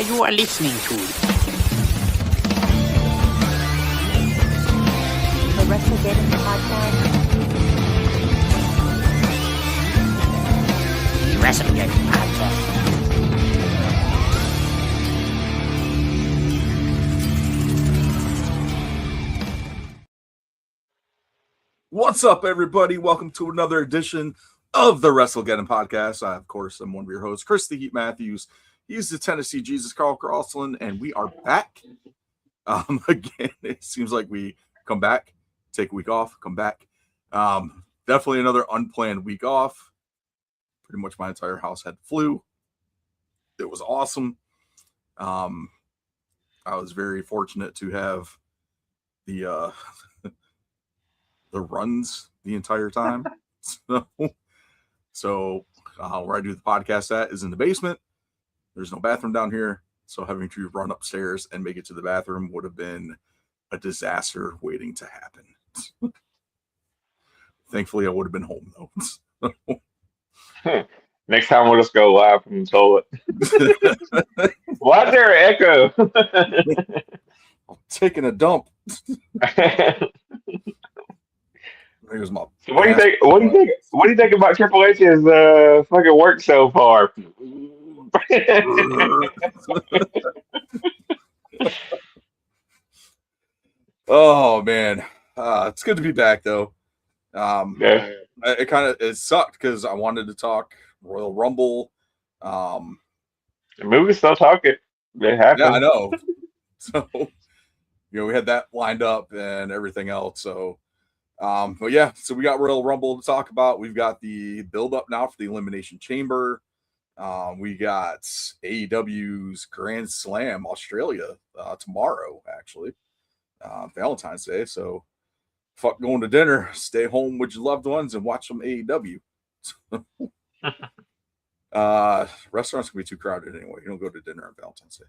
you are listening to the WrestleGate podcast. the WrestleGate podcast. What's up, everybody? Welcome to another edition of the WrestleGeddon podcast. I, of course, am one of your hosts, Chris the Heat Matthews. He's the Tennessee Jesus, Carl Crossland, and we are back. Again, it seems like we come back, take a week off, come back. Definitely another unplanned week off. Pretty much my entire house had flu. It was awesome. I was very fortunate to have the the runs the entire time. So where I do the podcast at is in the basement. There's no bathroom down here, so having to run upstairs and make it to the bathroom would have been a disaster waiting to happen. Thankfully, I would have been home though. Next time we'll just go live from the toilet. Why is there an echo? I'm taking a dump. Here's my So what do you think? What do you think about Triple H's fucking work so far? Oh man, it's good to be back though. Yeah. It sucked because I wanted to talk Royal Rumble. The movie's still talking. It happened. Yeah, I know. So we had that lined up and everything else. So, but yeah, so we got Royal Rumble to talk about. We've got the build up now for the Elimination Chamber. We got AEW's Grand Slam Australia tomorrow, actually, Valentine's Day. So, fuck going to dinner, stay home with your loved ones and watch some AEW. Restaurants can be too crowded anyway. You don't go to dinner on Valentine's Day.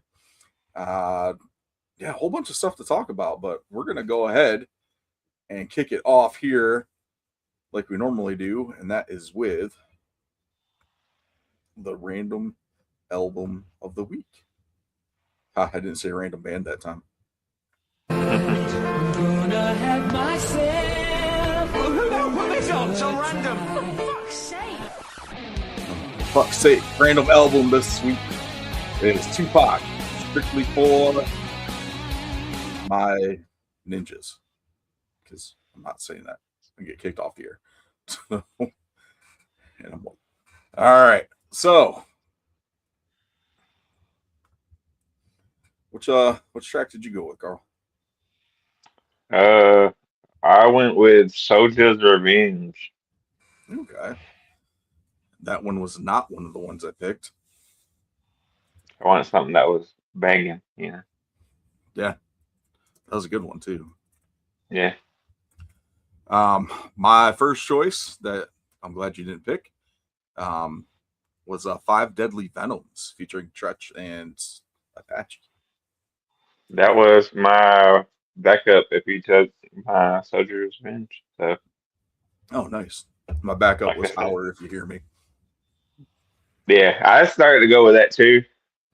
Yeah, a whole bunch of stuff to talk about, but we're gonna go ahead and kick it off here like we normally do, and that is with the random album of the week. I didn't say random band that time. I'm gonna have myself. Well, who the hell put this on? So random. For fuck's sake, random album this week is Tupac, strictly for my ninjas. Because I'm not saying that. I get kicked off the air. And I'm like, all right. So, which track did you go with, Carl? I went with Soldier's Revenge. Okay. That one was not one of the ones I picked. I wanted something that was banging, Yeah. That was a good one too. Yeah. My first choice that I'm glad you didn't pick was Five Deadly Venoms featuring Tretch and Apache. That was my backup if you took my Soldier's Revenge. So Oh, nice. My backup was Howard, if you hear me. yeah, I started to go with that too,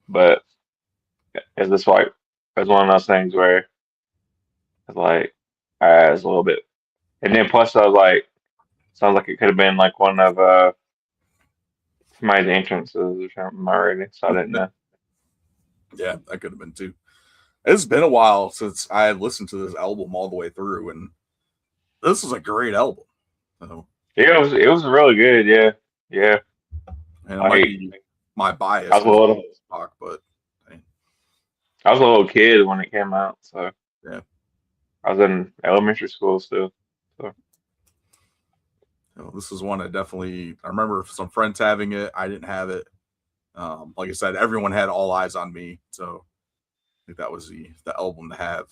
but it's just like it's one of those things where it's like it's a little bit, and then plus I was like, sounds like it could have been like one of somebody's entrances or something already, so I didn't know. Yeah, that could have been too. It's been a while since I had listened to this album all the way through, and this was a great album. So, It was really good, yeah. and it might be my bias. I was a little, but I was a little kid when it came out, so yeah. I was in elementary school still. So this is one I remember some friends having it. I didn't have it. Like I said, everyone had All Eyes on Me, so I think that was the album to have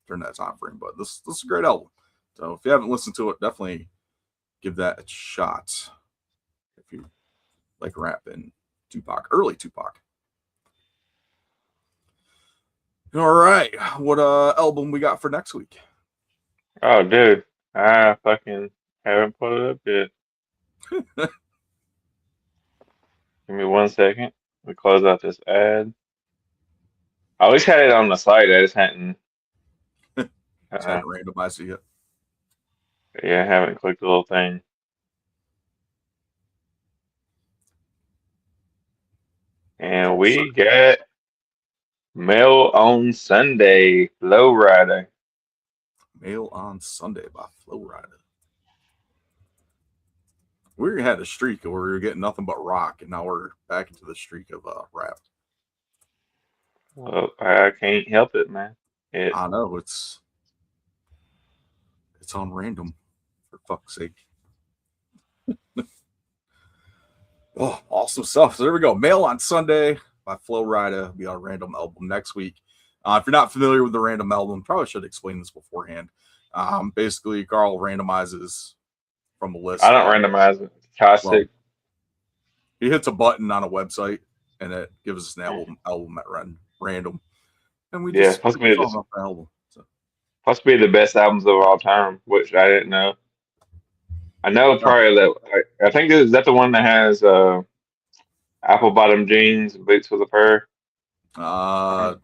during that time frame. But this is a great album. So if you haven't listened to it, definitely give that a shot. If you like rap and Tupac, early Tupac. All right, what album we got for next week? oh dude, I fucking haven't put it up yet. Give me 1 second. We close out this ad. I always had it on the site. I just hadn't. Just hadn't randomized it yet. Yeah, I haven't clicked the little thing. And we got Mail on Sunday, Lowrider. Mail on Sunday by Flowrider. We had a streak where we were getting nothing but rock, and now we're back into the streak of rap. Well, I can't help it, man. I know it's on random, for fuck's sake. Oh, awesome stuff. So there we go. Mail on Sunday by Flowrider will be our random album next week. If you're not familiar with the random album, probably should explain this beforehand. Basically, Carl randomizes from a list. I don't randomize it. Caustic. Well, he hits a button on a website, and it gives us an album at random. And we just supposed to be off the album. So. Supposed to be the best albums of all time, which I didn't know. I know probably that. I think is that the one that has apple bottom jeans and boots with a fur. I'm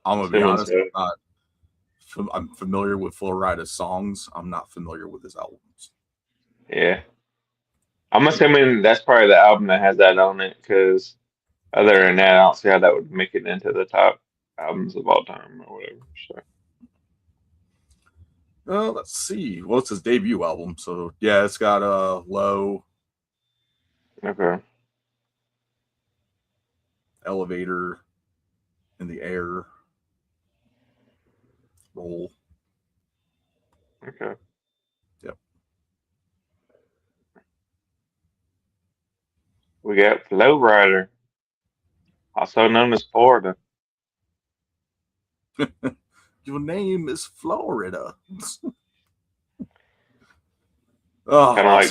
gonna be honest. I'm familiar with Flowrider's songs. I'm not familiar with his albums. Yeah, I'm assuming that's probably the album that has that on it. Because other than that, I don't see how that would make it into the top albums of all time or whatever. So. Let's see. Well, it's his debut album, so yeah, it's got Low, Okay, Elevator, In the Air, Roll. okay. Yep. We got Flowrider, also known as Florida. Your name is Florida. Kind of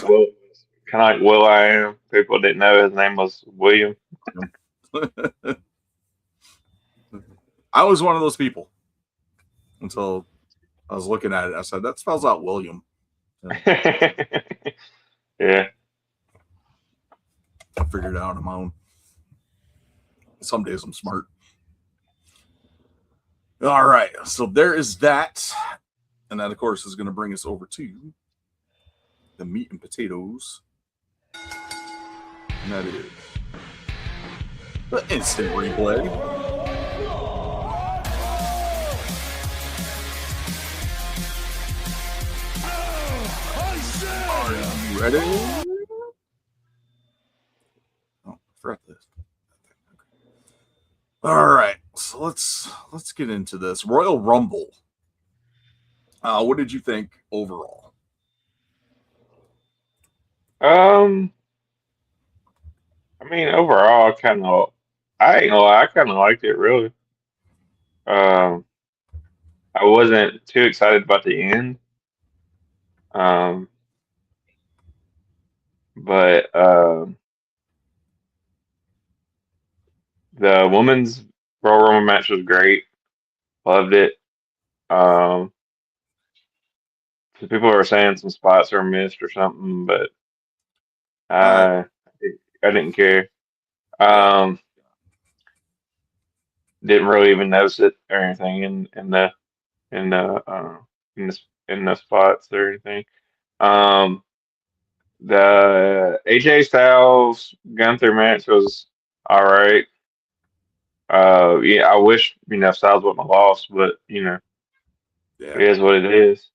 like Will I Am. People didn't know his name was William. I was one of those people until I was looking at it. I said, that spells out William. Yeah. I figured it out on my own. Some days I'm smart. All right. So there is that. And that, of course, is going to bring us over to the meat and potatoes. And that is the instant replay. Are you ready? Oh, I forgot this. All right, so let's get into this Royal Rumble. What did you think overall? I mean, overall, I ain't gonna lie, I kind of liked it really. I wasn't too excited about the end. But the women's Royal Rumble match was great. Loved it. So people were saying some spots were missed or something, but I didn't care. Didn't really even notice it or anything in the spots or anything. The AJ Styles Gunther match was all right. Yeah, I wish Styles wouldn't have lost, but it is what it is.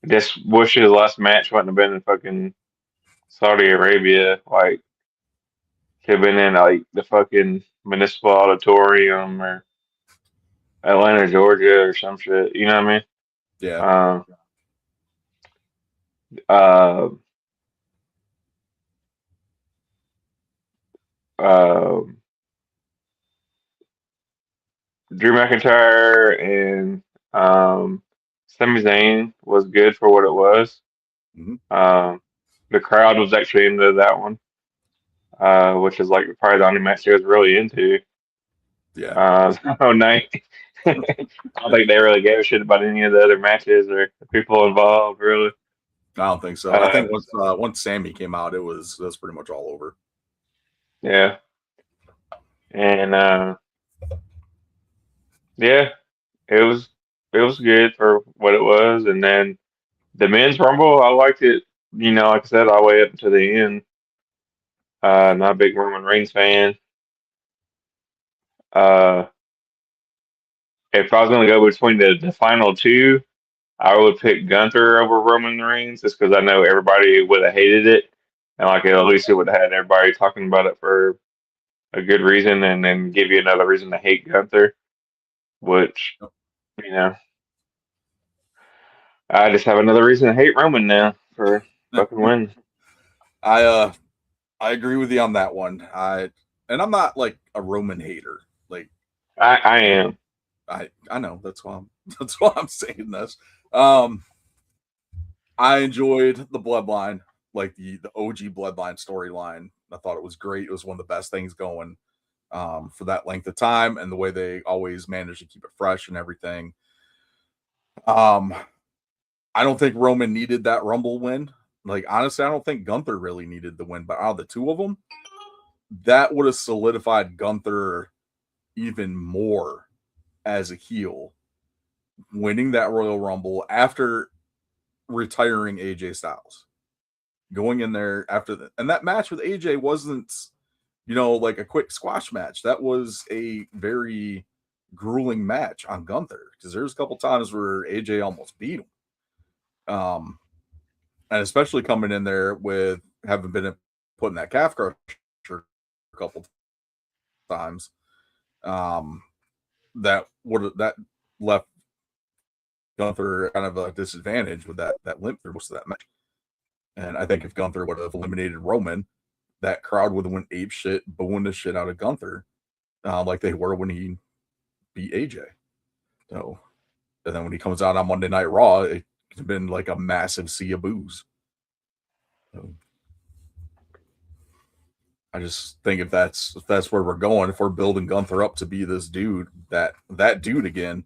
Just wish his last match wouldn't have been in fucking Saudi Arabia. Like, could have been in like the fucking Municipal Auditorium or Atlanta, Georgia, or some shit. You know what I mean? Yeah. Drew McIntyre and Sami Zayn was good for what it was. Mm-hmm. The crowd was actually into that one, which is like probably the only match they was really into. Yeah. So night. I don't think they really gave a shit about any of the other matches or the people involved, really. I don't think so. I think once Sammy came out, that's pretty much all over. Yeah. And yeah, it was good for what it was. And then the men's rumble, I liked it. Like I said, all the way up to the end. Not a big Roman Reigns fan. Uh, if I was gonna go between the final two, I would pick Gunther over Roman Reigns, just because I know everybody would have hated it, and like at least it would have had everybody talking about it for a good reason, and then give you another reason to hate Gunther. Which, you know, I just have another reason to hate Roman now for fucking winning. I agree with you on that one. And I'm not like a Roman hater. Like I am. I know that's why I'm saying this. I enjoyed the bloodline, like the OG bloodline storyline. I thought it was great. It was one of the best things going for that length of time, and the way they always managed to keep it fresh and everything. I don't think Roman needed that Rumble win. Like, honestly, I don't think Gunther really needed the win, but out of the two of them, that would have solidified Gunther even more as a heel, winning that Royal Rumble after retiring AJ Styles, going in there after and that match with AJ wasn't, like a quick squash match. That was a very grueling match on Gunther, because there's a couple times where AJ almost beat him. And especially coming in there with having been put in that calf crusher a couple times, that left Gunther kind of a disadvantage with that limp through most of that match. And I think if Gunther would have eliminated Roman, that crowd would have went ape shit, booing the shit out of Gunther, like they were when he beat AJ. So, and then when he comes out on Monday Night Raw, it's been like a massive sea of boos. So, I just think if that's where we're going, if we're building Gunther up to be this dude, that dude again,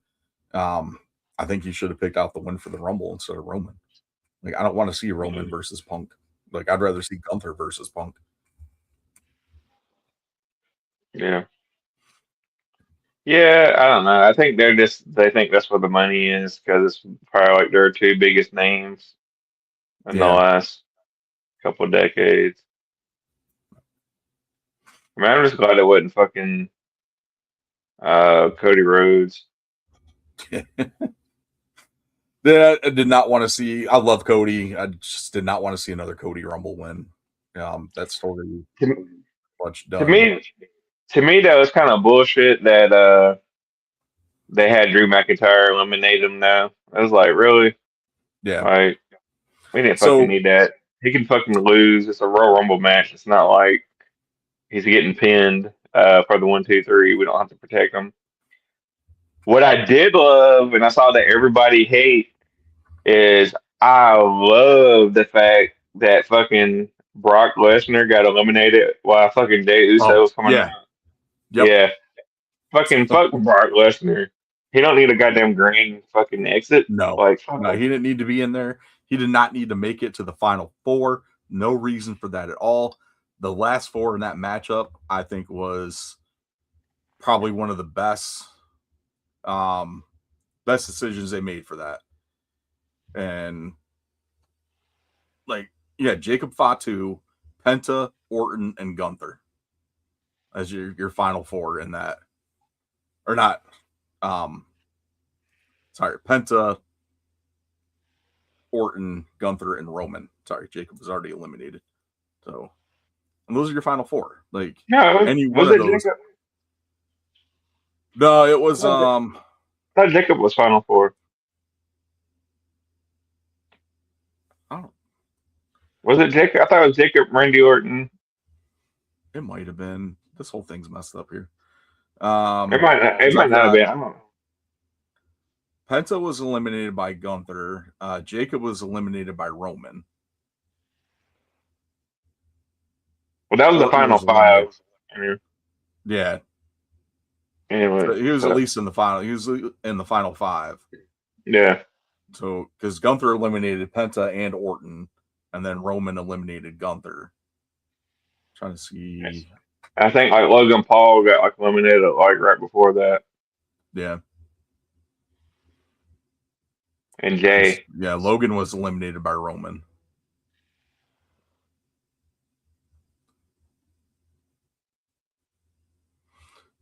I think he should have picked out the win for the Rumble instead of Roman. Like, I don't want to see Roman versus Punk. Like, I'd rather see Gunther versus Punk. Yeah. Yeah, I don't know. I think they think that's where the money is, because it's probably like their two biggest names in the Yeah. last couple of decades. I mean, I'm just glad it wasn't fucking Cody Rhodes. I did not want to see. I love Cody. I just did not want to see another Cody Rumble win. That story much done. To me, that was kind of bullshit that they had Drew McIntyre eliminate him now. I was like, really? Yeah. Like, we didn't fucking need that. He can fucking lose. It's a Royal Rumble match. It's not like he's getting pinned for the 1, 2, 3. We don't have to protect him. What I did love, and I saw that everybody hate, is I love the fact that fucking Brock Lesnar got eliminated while fucking Jey Uso was coming out. Yep. Yeah. Fucking fuck Brock Lesnar. He don't need a goddamn green fucking exit. No. No, he didn't need to be in there. He did not need to make it to the final four. No reason for that at all. The last four in that matchup, I think, was probably one of the best decisions they made for that. And like, yeah, Jacob Fatu, Penta, Orton, and Gunther as your final four in that. Or not. Sorry, Penta, Orton, Gunther, and Roman. Sorry, Jacob was already eliminated. So, and those are your final four. Like, any one of those. Jacob? No, it was. I thought Jacob was final four. Oh, was it Jacob? I thought it was Jacob, Randy Orton. It might have been. This whole thing's messed up here. It might not have been. I don't know. Penta was eliminated by Gunther. Jacob was eliminated by Roman. Well, that was the final five. Yeah. Anyway, so he was at least in the final. He was in the final five. Yeah. So, because Gunther eliminated Penta and Orton, and then Roman eliminated Gunther. Trying to see. I think like Logan Paul got like eliminated like right before that, Yeah. and Jay. Yeah, Logan was eliminated by Roman.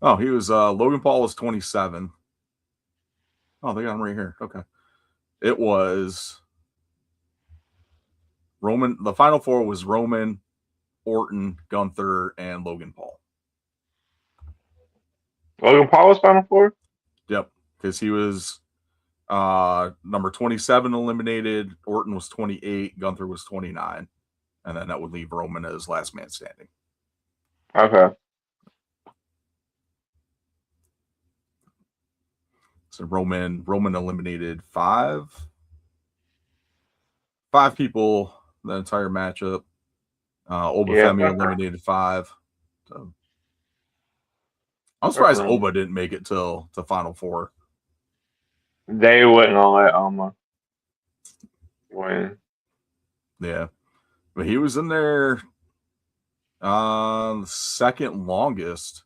Oh, he was Logan Paul was 27. Oh, they got him right here. Okay. It was Roman. The final four was Roman, Orton, Gunther, and Logan Paul. Logan Paul was Final Four? Yep. Because he was number 27 eliminated, Orton was 28, Gunther was 29. And then that would leave Roman as last man standing. Okay. So Roman eliminated five people the entire matchup. Obafemi eliminated 5. So I'm surprised Oba didn't make it till the final 4. They wouldn't let Oma win. Yeah, but he was in there second longest.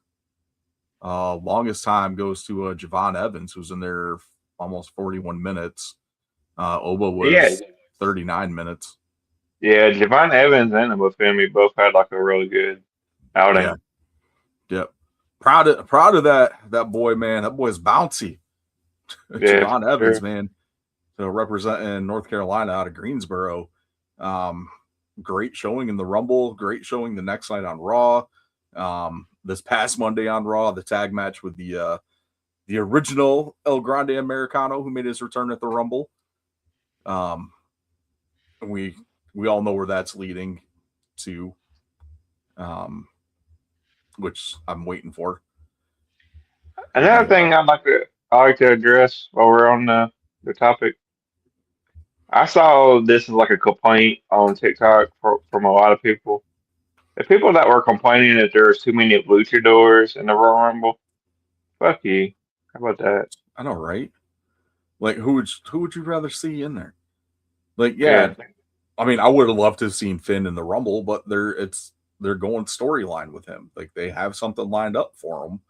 Longest time goes to Javon Evans, who's in there almost 41 minutes. Oba was 39 minutes. Yeah, Javon Evans and Obafemi both had like a really good outing. Yeah. Yep. Proud of that boy, man. That boy's bouncy. Yeah, Javon Evans, man. So representing North Carolina out of Greensboro. Great showing in the Rumble. Great showing the next night on Raw. This past Monday on Raw, the tag match with the original El Grande Americano who made his return at the Rumble. We all know where that's leading to, which I'm waiting for. Another thing I like to address while we're on the topic. I saw this as like a complaint on TikTok from a lot of people. The people that were complaining that there's too many luchadors in the Royal Rumble, fuck you. How about that? I know, right? Like, who would you rather see in there? Like, yeah. I mean, I would have loved to have seen Finn in the Rumble, but they're going storyline with him. Like, they have something lined up for him.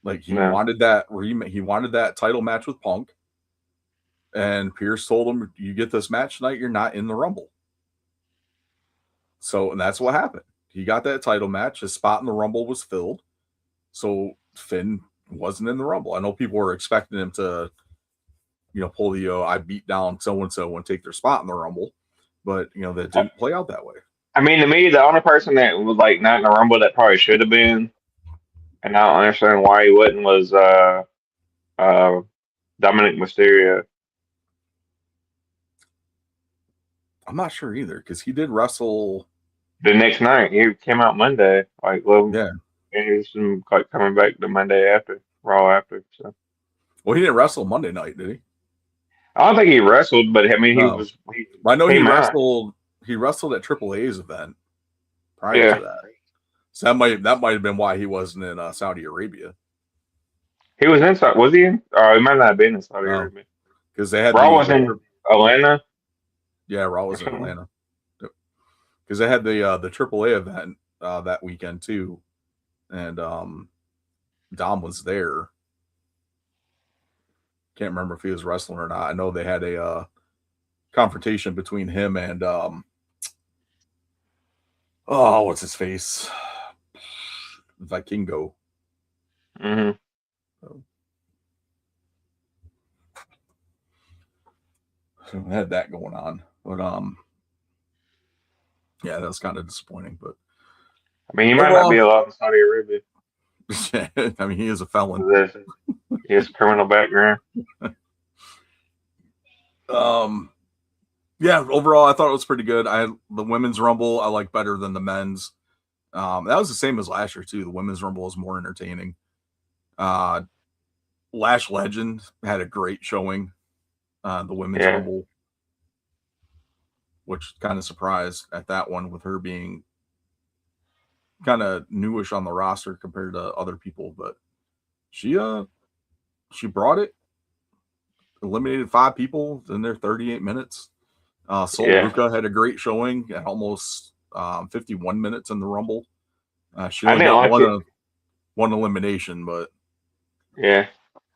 Like, he wanted that title match with Punk, and Pierce told him, "You get this match tonight, you're not in the Rumble." So, and that's what happened. He got that title match. His spot in the Rumble was filled. So Finn wasn't in the Rumble. I know people were expecting him to, pull the I beat down so and so and take their spot in the Rumble, but that didn't play out that way. I mean, to me, the only person that was like not in the Rumble that probably should have been, and I don't understand why he wouldn't, was Dominic Mysterio. I'm not sure either because he did wrestle the next night. He came out Monday, like yeah, and he was like coming back the Monday after Raw after. So, well, he didn't wrestle Monday night, did he? I don't think he wrestled, but I mean, he was. I know he wrestled. He wrestled at Triple A's event prior to that, so that might have been why he wasn't in Saudi Arabia. He was inside. Was he? He might not have been in Saudi Arabia because they had Raw was in Atlanta. Yeah, Raw was in Atlanta because they had the AAA event that weekend too, and Dom was there. Can't remember if he was wrestling or not. I know they had a confrontation between him and what's his face, Vikingo. Mm-hmm. So I had that going on, but yeah, that was kind of disappointing. But I mean, he might not be allowed in Saudi Arabia. Yeah, I mean, he is a felon. He has a criminal background. Yeah, overall, I thought it was pretty good. The women's Rumble I like better than the men's. That was the same as last year too. The women's Rumble was more entertaining. Lash Legend had a great showing. The women's Rumble, which kind of surprised at that one with her being kind of newish on the roster compared to other people, but she brought it. Eliminated 5 people in their 38 minutes. Sol Ruka had a great showing at almost 51 minutes in the Rumble. She I only didn't got like it. one elimination, but Yeah,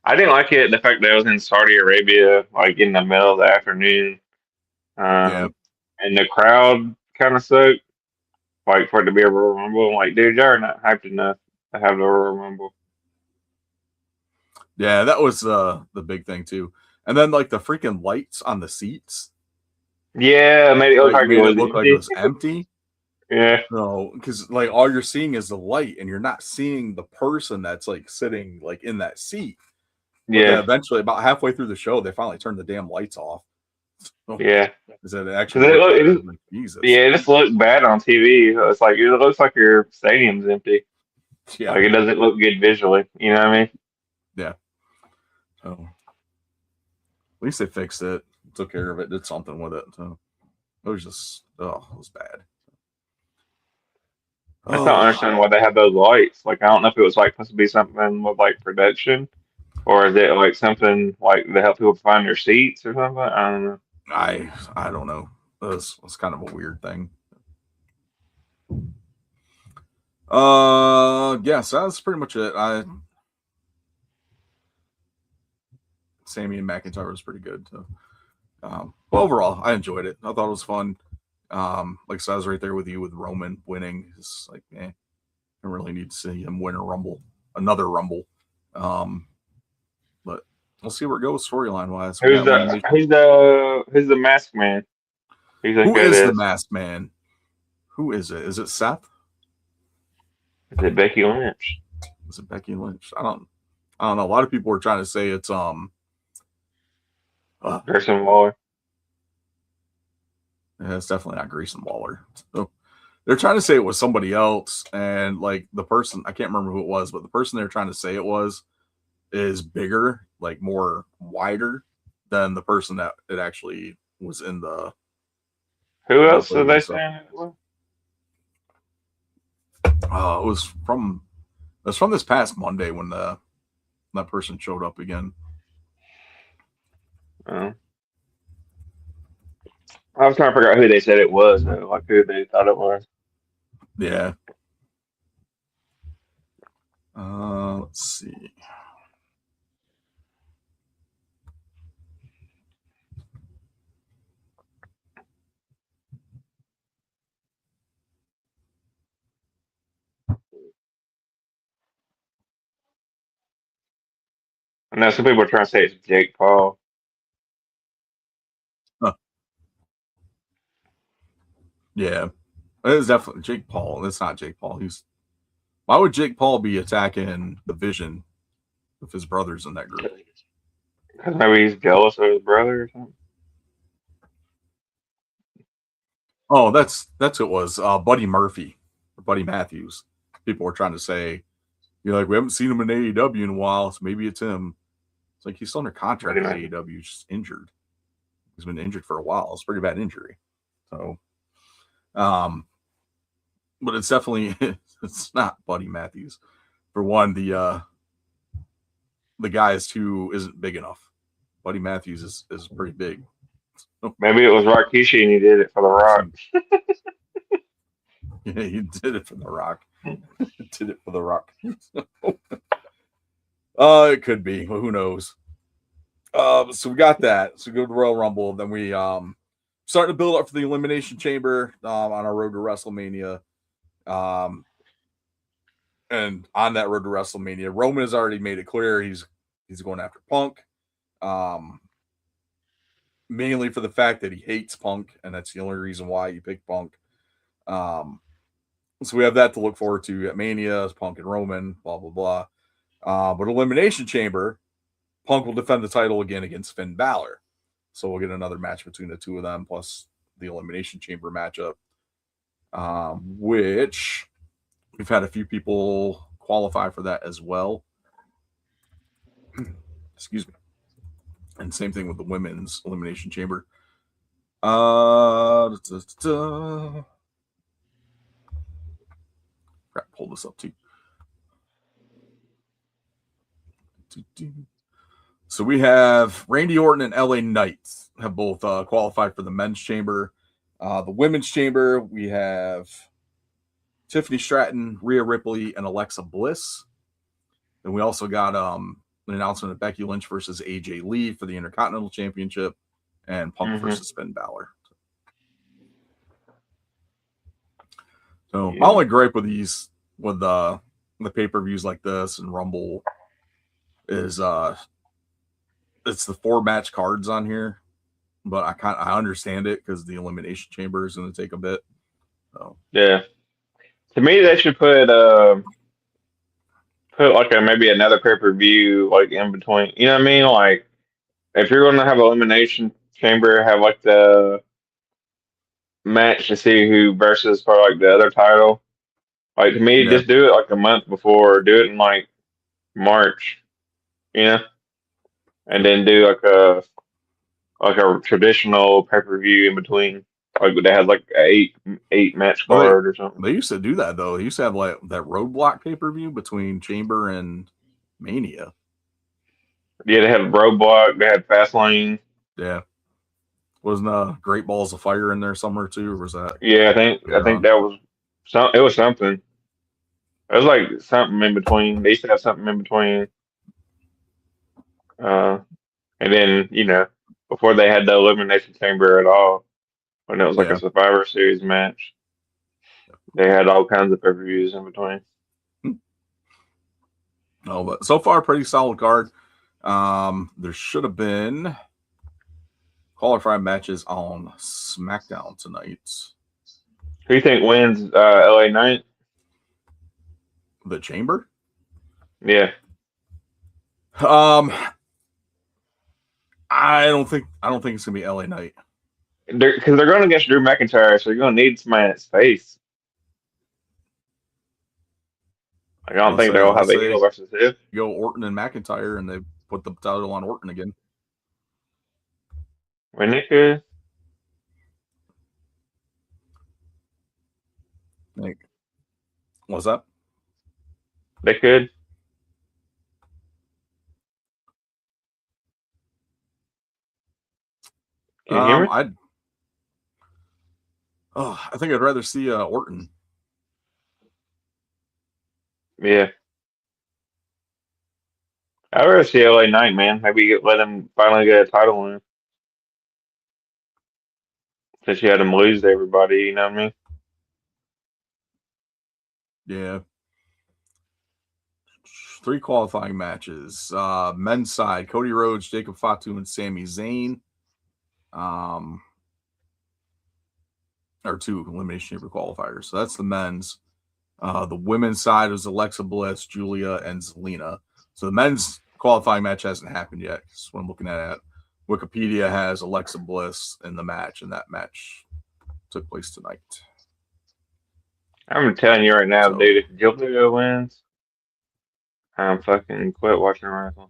I didn't like it. The fact that it was in Saudi Arabia, like in the middle of the afternoon, yeah. and the crowd kind of sucked. Like for it to be a Royal Rumble, I'm like, dude, y'all are not hyped enough to have the Royal Rumble. Yeah, that was the big thing too. And then like the freaking lights on the seats, Yeah, made it look like it made it was look like it empty. was empty. Yeah, No, because like all you're seeing is the light, and you're not seeing the person that's like sitting like in that seat. But then yeah, eventually, about halfway through the show, they finally turned the damn lights off. So, yeah. is that it Because actually looked better? Like, Jesus. it just looked bad on TV. It's like it looks like your stadium's empty. Yeah. Like it doesn't look good visually. You know what I mean? Yeah. So at least they fixed it, took care of it, did something with it. So it was just, it was bad. I still don't Oh, understand why they have those lights. Like I don't know if it was like supposed to be something with like production, or is it like something like to help people find their seats or something? I don't know. I don't know. It's kind of a weird thing. Yeah, so that's pretty much it. Sammy and McIntyre was pretty good. So, but overall, I enjoyed it. I thought it was fun. Like so I was right there with you with Roman winning. It's like, I really need to see him win another Rumble. But we'll see where it goes storyline wise. Who's the mask man? Who you think Who that is the is? masked man? Who is it? Is it Seth? Is it Becky Lynch? Is it Becky Lynch? I don't know. A lot of people were trying to say it's Grayson Waller? yeah, it's definitely not Grayson Waller. So they're trying to say it was somebody else, and like the person, I can't remember who it was, but the person they're trying to say it was is bigger, like more wider than the person that it actually was in the Who the else are photo they stuff. saying it was? It was from this past Monday when that person showed up again. Oh. I was trying to figure out who they said it was, though, like who they thought it was. Yeah. Let's see. I know some people are trying to say it's Jake Paul. Huh. Yeah. It is definitely Jake Paul. It's not Jake Paul. Why would Jake Paul be attacking the Vision if his brother's in that group? Because maybe he's jealous of his brother or something. Oh, that's who it was. Buddy Murphy or Buddy Matthews. People were trying to say, like, we haven't seen him in AEW in a while, so maybe it's him. It's like he's still under contract with AEW, he's just injured. He's been injured for a while. It's a pretty bad injury. So but it's definitely it's not Buddy Matthews. For one, the guy isn't big enough. Buddy Matthews is pretty big. Maybe it was Rikishi and he did it for The Rock. Yeah, he did it for The Rock. Did it for The Rock. It could be. Well, who knows? So we got that. So we go to Royal Rumble. Then we starting to build up for the Elimination Chamber on our road to WrestleMania. And on that road to WrestleMania, Roman has already made it clear he's going after Punk. Mainly for the fact that he hates Punk, and that's the only reason why he picked Punk. So we have that to look forward to at Mania, Punk and Roman, blah, blah, blah. But Elimination Chamber, Punk will defend the title again against Finn Balor. So we'll get another match between the two of them, plus the Elimination Chamber matchup, which we've had a few people qualify for that as well. Excuse me. And same thing with the women's Elimination Chamber. Crap, pull this up too. So we have Randy Orton and LA Knight have both qualified for the men's chamber. The women's chamber, we have Tiffany Stratton, Rhea Ripley, and Alexa Bliss. Then we also got an announcement of Becky Lynch versus AJ Lee for the Intercontinental Championship, and Punk versus Finn Balor. So my only gripe with these, with the pay-per-views like this and Rumble, is it's the 4-match cards on here, but I understand it because the Elimination Chamber is going to take a bit. So yeah, to me they should put like maybe another pay-per-view like in between. You know what I mean? Like if you're going to have Elimination Chamber, have like the match to see who versus for like the other title. Like to me, yeah, just do it like a month before. Do it in like March, you know, and then do like a traditional pay-per-view in between. Like they had like a eight match card or something. They used to do that though. They used to have like that Roadblock pay-per-view between Chamber and Mania. Yeah, they had Roadblock. They had Fastlane. Yeah, wasn't Great Balls of Fire in there somewhere too, or was that? Yeah, I think that was some. It was something. It was like something in between. They used to have something in between. And then before they had the Elimination Chamber at all, when it was like a Survivor Series match, they had all kinds of pay-per-views in between. No, but so far pretty solid card. There should have been qualified matches on SmackDown tonight. Who do you think wins LA Knight? The Chamber? Yeah. I don't think it's gonna be LA Knight. Because they're going against Drew McIntyre, so you're going to need somebody in its face. I don't think they'll have a heel versus heel. Go Orton and McIntyre, and they put the title on Orton again. When they could. What's that? They could. Can you hear me? I think I'd rather see Orton. Yeah. I'd rather see LA Knight, man. Maybe let him finally get a title win. Since you had him lose to everybody, you know what I mean? Yeah. 3 qualifying matches. Men's side, Cody Rhodes, Jacob Fatu, and Sami Zayn. Or 2 Elimination Chamber qualifiers. So that's the men's. The women's side is Alexa Bliss, Julia, and Zelina. So the men's qualifying match hasn't happened yet. That's what I'm looking at. Wikipedia has Alexa Bliss in the match, and that match took place tonight. I'm telling you right now, dude, if Julia wins, I'm fucking quit watching wrestling.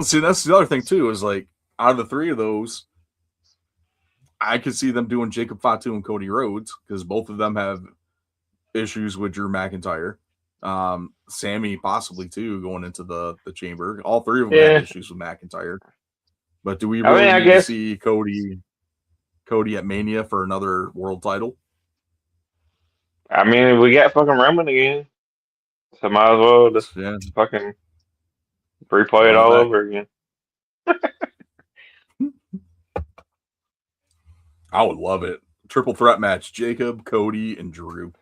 See, that's the other thing too, is like out of the 3 of those, I could see them doing Jacob Fatu and Cody Rhodes because both of them have issues with Drew McIntyre. Sammy possibly too going into the chamber. All 3 of them have issues with McIntyre. But do we really need to see Cody at Mania for another world title? I mean, we got fucking Roman again, so might as well just fucking replay it all over again. I would love it. Triple threat match: Jacob, Cody, and Drew.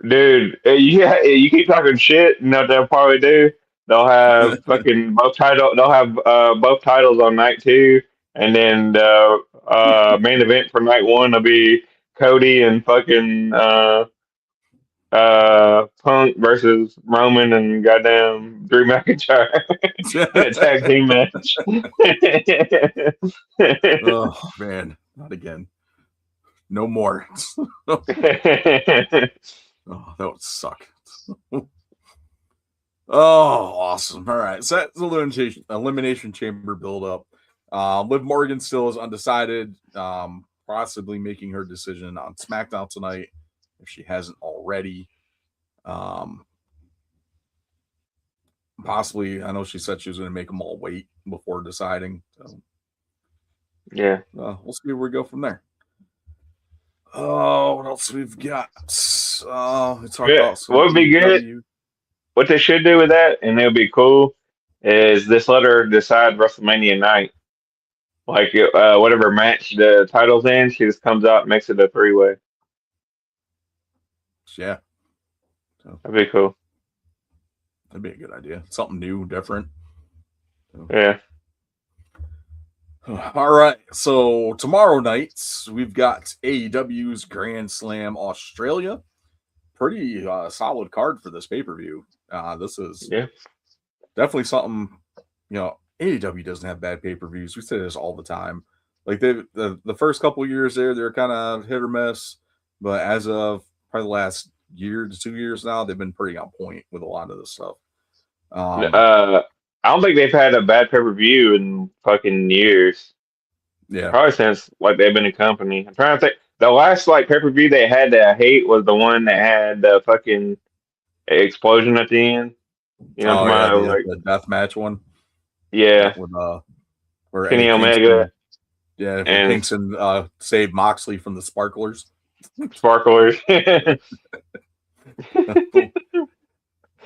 Dude, you keep talking shit. You know what they'll probably do? They'll have fucking both titles. They'll have both titles on night 2, and then the main event for night 1 will be Cody and fucking Punk versus Roman and goddamn Drew McIntyre. Tag team match. Oh man, not again. No more. Oh, that would suck. Oh, awesome. All right. So that's the Elimination Chamber build up. Liv Morgan still is undecided, possibly making her decision on SmackDown tonight if she hasn't already. Possibly, I know she said she was going to make them all wait before deciding. So Yeah. We'll see where we go from there. Oh, what else we've got? We talked Yeah. about some What would be good? AEW. What they should do with that, and it'll be cool, is this let her decide WrestleMania night. Like whatever match the title's in, she just comes out and makes it a 3-way. Yeah, so That'd be cool. that'd be a good idea. Something new, different. So. Yeah. All right. So tomorrow night we've got AEW's Grand Slam Australia. Pretty solid card for this pay-per-view. This is Yeah. definitely something, AEW doesn't have bad pay-per-views. We say this all the time. Like the first couple of years there, they're kind of hit or miss, but as of probably the last year to 2 years now, they've been pretty on point with a lot of this stuff. I don't think they've had a bad pay-per-view in fucking years. Yeah. Probably since like they've been a company. I'm trying to think. The last like pay-per-view they had that I hate was the one that had the fucking explosion at the end. You know, The death match one. Yeah. With where Kenny Eddie Omega. Kingston, And Kingston saved Moxley from the Sparklers. Sparklers.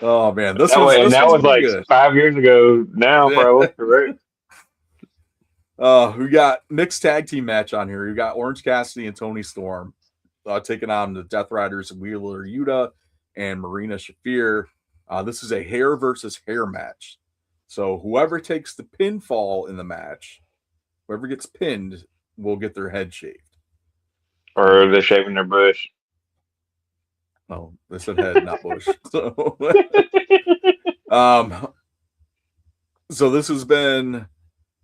Oh man, that was like good. 5 years ago now, probably, right? We got mixed tag team match on here. We got Orange Cassidy and Tony Storm taking on the Death Riders of Wheeler Yuta and Marina Shafir. This is a hair versus hair match. So whoever takes the pinfall in the match, whoever gets pinned, will get their head shaved. Or they're shaving their bush. Oh, they said head, not bush. So, so this has been.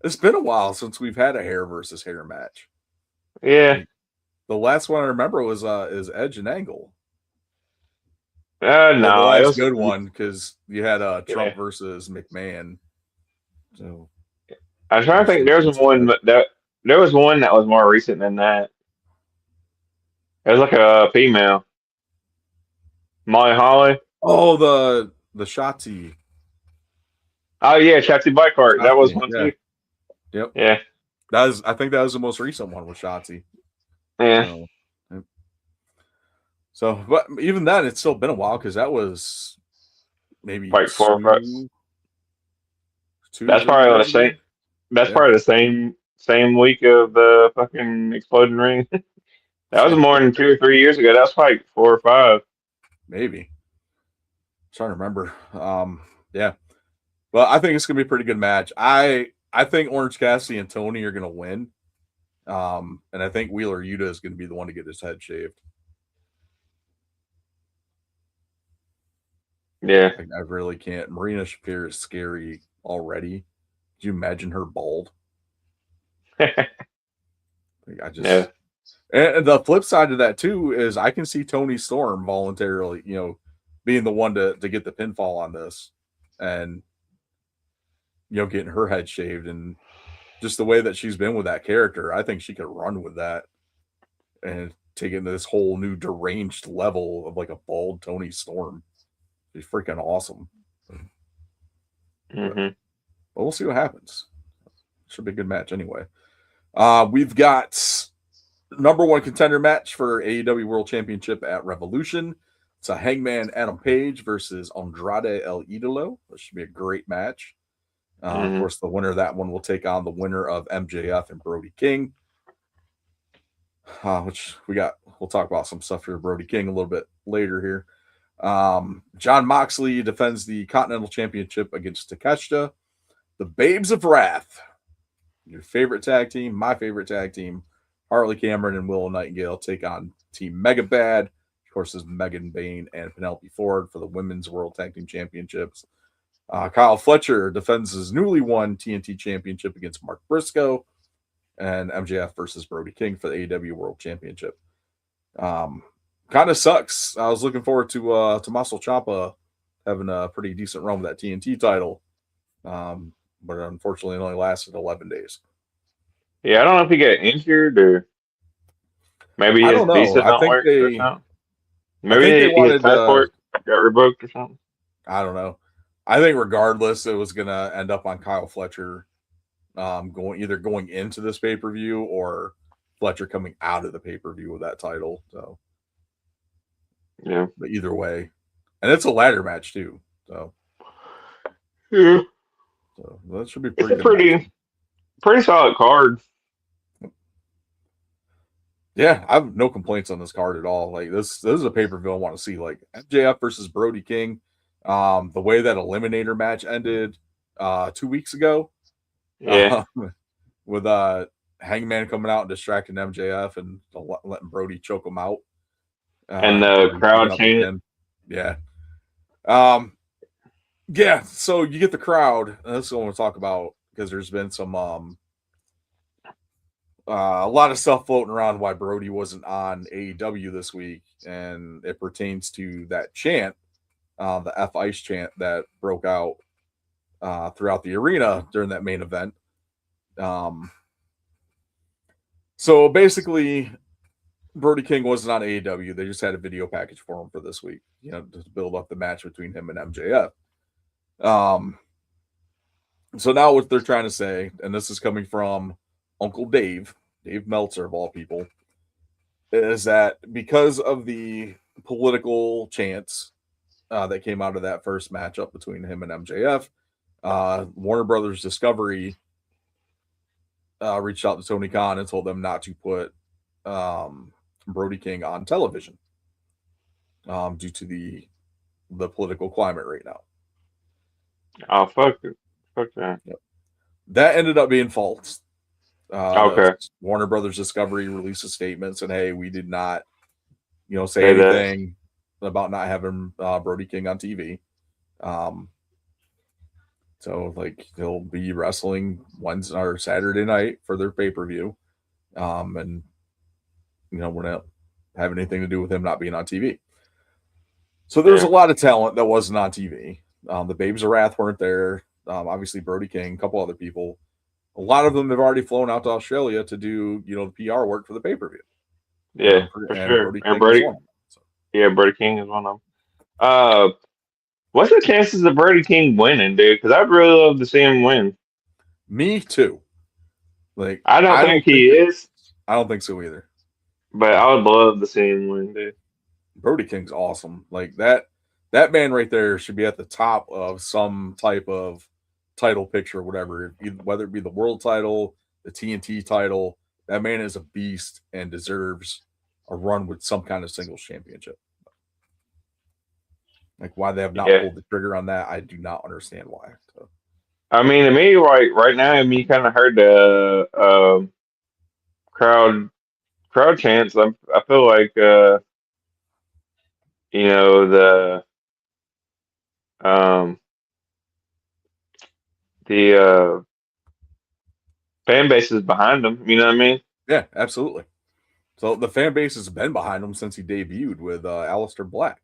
It's been a while since we've had a hair versus hair match. Yeah. The last one I remember was is Edge and Angle. No, the last it was good one because you had Trump versus McMahon. So I'm trying to think. There was one that was more recent than that. It was like a female, Molly Holly. Oh, the Shotzi. Oh yeah, Shotzi Blackheart. That was one too. Yep. Yeah. I think that was the most recent one with Shotzi. Yeah. So, but even then, it's still been a while because that was maybe like 4 or 5. That's probably the same. That's probably the same week of the fucking Exploding Ring. That was more than 2 or 3 years ago. That was like 4 or 5. Maybe. I'm trying to remember. Yeah. But I think it's gonna be a pretty good match. I think Orange Cassidy and Tony are gonna win. And I think Wheeler Yuta is gonna be the one to get his head shaved. Yeah. I really can't. Marina Shafir is scary already. Could you imagine her bald? And the flip side of that too is I can see Tony Storm voluntarily, being the one to get the pinfall on this and getting her head shaved, and just the way that she's been with that character, I think she could run with that and take it to this whole new deranged level of like a bald Tony Storm. She's freaking awesome. But we'll see what happens. Should be a good match anyway. We've got number one contender match for AEW World Championship at Revolution. It's a Hangman Adam Page versus Andrade El Idolo. This should be a great match. Of course, the winner of that one will take on the winner of MJF and Brody King. Which we'll talk about some stuff here, Brody King, a little bit later here. John Moxley defends the Continental Championship against Takeshita. The Babes of Wrath, your favorite tag team, my favorite tag team, Harley Cameron and Willow Nightingale take on Team Mega Bad. Of course, there's Megan Bayne and Penelope Ford for the Women's World Tag Team Championships. Kyle Fletcher defends his newly won TNT Championship against Mark Briscoe, and MJF versus Brody King for the AEW World Championship. Kind of sucks. I was looking forward to Tommaso Ciampa having a pretty decent run with that TNT title, but unfortunately it only lasted 11 days. Yeah, I don't know if he got injured or maybe his visa don't work or something. Maybe his passport got revoked or something. I don't know. I think regardless, it was going to end up on Kyle Fletcher going into this pay-per-view or Fletcher coming out of the pay-per-view with that title. So yeah, but either way, and it's a ladder match too. So yeah, so that should be it's pretty a good. pretty solid card. Yeah, I have no complaints on this card at all. Like this is a pay-per-view I want to see. Like MJF versus Brody King. The way that Eliminator match ended 2 weeks ago. Yeah, With Hangman coming out and distracting MJF and letting Brody choke him out. and the Brody picking crowd up the chant. pin. Yeah. Yeah, so you get the crowd. And that's what I want to talk about because there's been some a lot of stuff floating around why Brody wasn't on AEW this week, and it pertains to that chant, the F Ice chant that broke out throughout the arena during that main event. So basically, Brody King wasn't on AEW. They just had a video package for him for this week, to build up the match between him and MJF. So now what they're trying to say, and this is coming from Uncle Dave Meltzer of all people, is that because of the political chants that came out of that first matchup between him and MJF, Warner Brothers Discovery reached out to Tony Khan and told them not to put Brody King on television due to the political climate right now. Oh, fuck it. Fuck that. Yep. That ended up being false. Okay. Warner Brothers Discovery released a statement saying, "Hey, we did not, say anything about not having Brody King on TV." So like he'll be wrestling Wednesday or Saturday night for their pay-per-view, and we're not having anything to do with him not being on TV. So there's a lot of talent that wasn't on TV. The Babes of Wrath weren't there. Obviously Brody King, a couple other people. A lot of them have already flown out to Australia to do, the PR work for the pay-per-view. Yeah, for sure. Brody King is one of them, so. Yeah, Brody King is one of them. What's the chances of Brody King winning, dude? Because I'd really love to see him win. Me too. Like I don't think he is. I don't think so either. But I would love to see him win, dude. Brody King's awesome. Like that man right there should be at the top of some type of title picture, whatever, whether it be the world title, the TNT title. That man is a beast and deserves a run with some kind of singles championship. Like why they have not pulled the trigger on that, I do not understand why. So. I mean, to me, right now, you kind of heard the crowd chants. I feel like the fan base is behind him. You know what I mean? Yeah, absolutely. So the fan base has been behind him since he debuted with Aleister Black.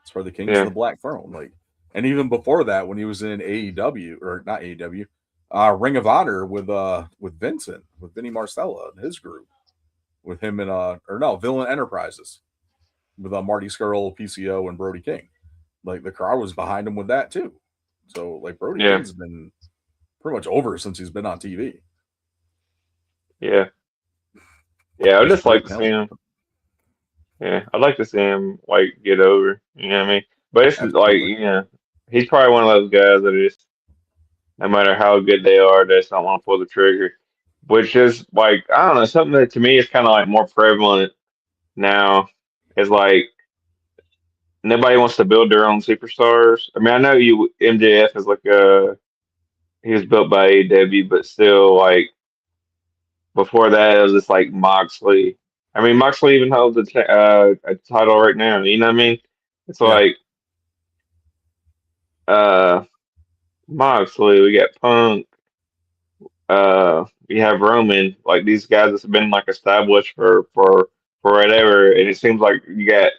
It's for the Kings of the Black Throne. Like, and even before that, when he was in AEW or not AEW, Ring of Honor with Vincent, with Vinny Marcella and his group, with him and Villain Enterprises with Marty Scurll, PCO, and Brody King. Like the crowd was behind him with that too. So like Brody King's been pretty much over since he's been on TV. Yeah. Yeah, I'd just like to see him. Yeah, I'd like to see him like get over. You know what I mean? But it's like, he's probably one of those guys that just, no matter how good they are, they just don't want to pull the trigger. Which is like, I don't know, something that to me is kind of like more prevalent now. Is like nobody wants to build their own superstars. I mean, I know MJF is like he was built by AEW, but still like before that it was just like Moxley. I mean, Moxley even holds a title right now. You know what I mean? It's like Moxley, we got Punk, we have Roman. Like these guys that's been like established for whatever, and it seems like you got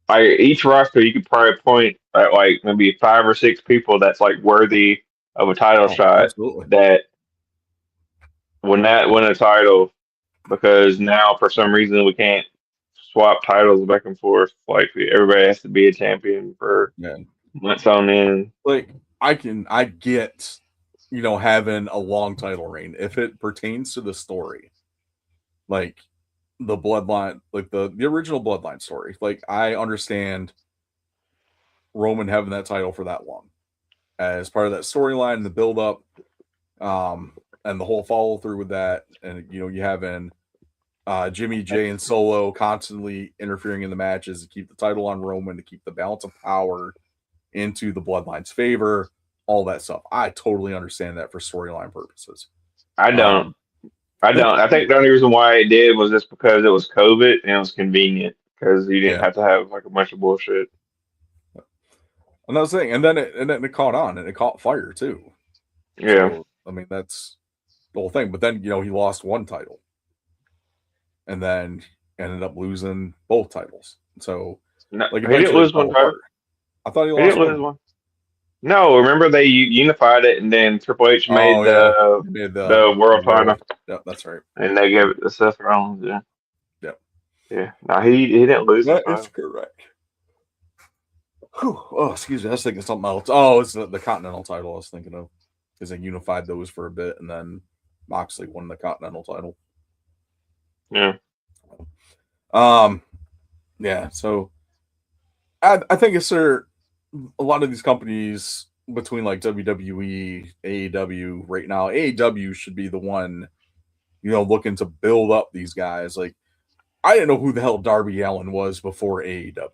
like each roster you could probably point at like maybe 5 or 6 people that's like worthy of a title shot. Absolutely. That will not win a title because now for some reason we can't swap titles back and forth. Like everybody has to be a champion for months on end. Like I get having a long title reign if it pertains to the story, like the bloodline, like the original bloodline story. Like I understand Roman having that title for that long as part of that storyline and the build up, and the whole follow through with that, and you having Jimmy J and Solo constantly interfering in the matches to keep the title on Roman, to keep the balance of power into the bloodline's favor, all that stuff. I totally understand that for storyline purposes. I don't. I think the only reason why it did was just because it was COVID and it was convenient because you didn't have to have like a bunch of bullshit. Another thing, and then it caught on and it caught fire too. Yeah. So, I mean, that's the whole thing. But then he lost one title, and then ended up losing both titles. So No, like he didn't lose one title. I thought he He lost didn't lose one. No, remember they unified it, and then Triple H made the world title. Yeah, that's right. And they gave it to Seth Rollins. Yeah. Yep. Yeah. No, he didn't lose. That is correct. Whew. Oh, excuse me. I was thinking something else. Oh, it's the Continental title I was thinking of, because they unified those for a bit, and then Moxley won the Continental title. Yeah. Yeah. So I think it's a lot of these companies between like WWE, AEW right now. AEW should be the one, looking to build up these guys. Like I didn't know who the hell Darby Allin was before AEW.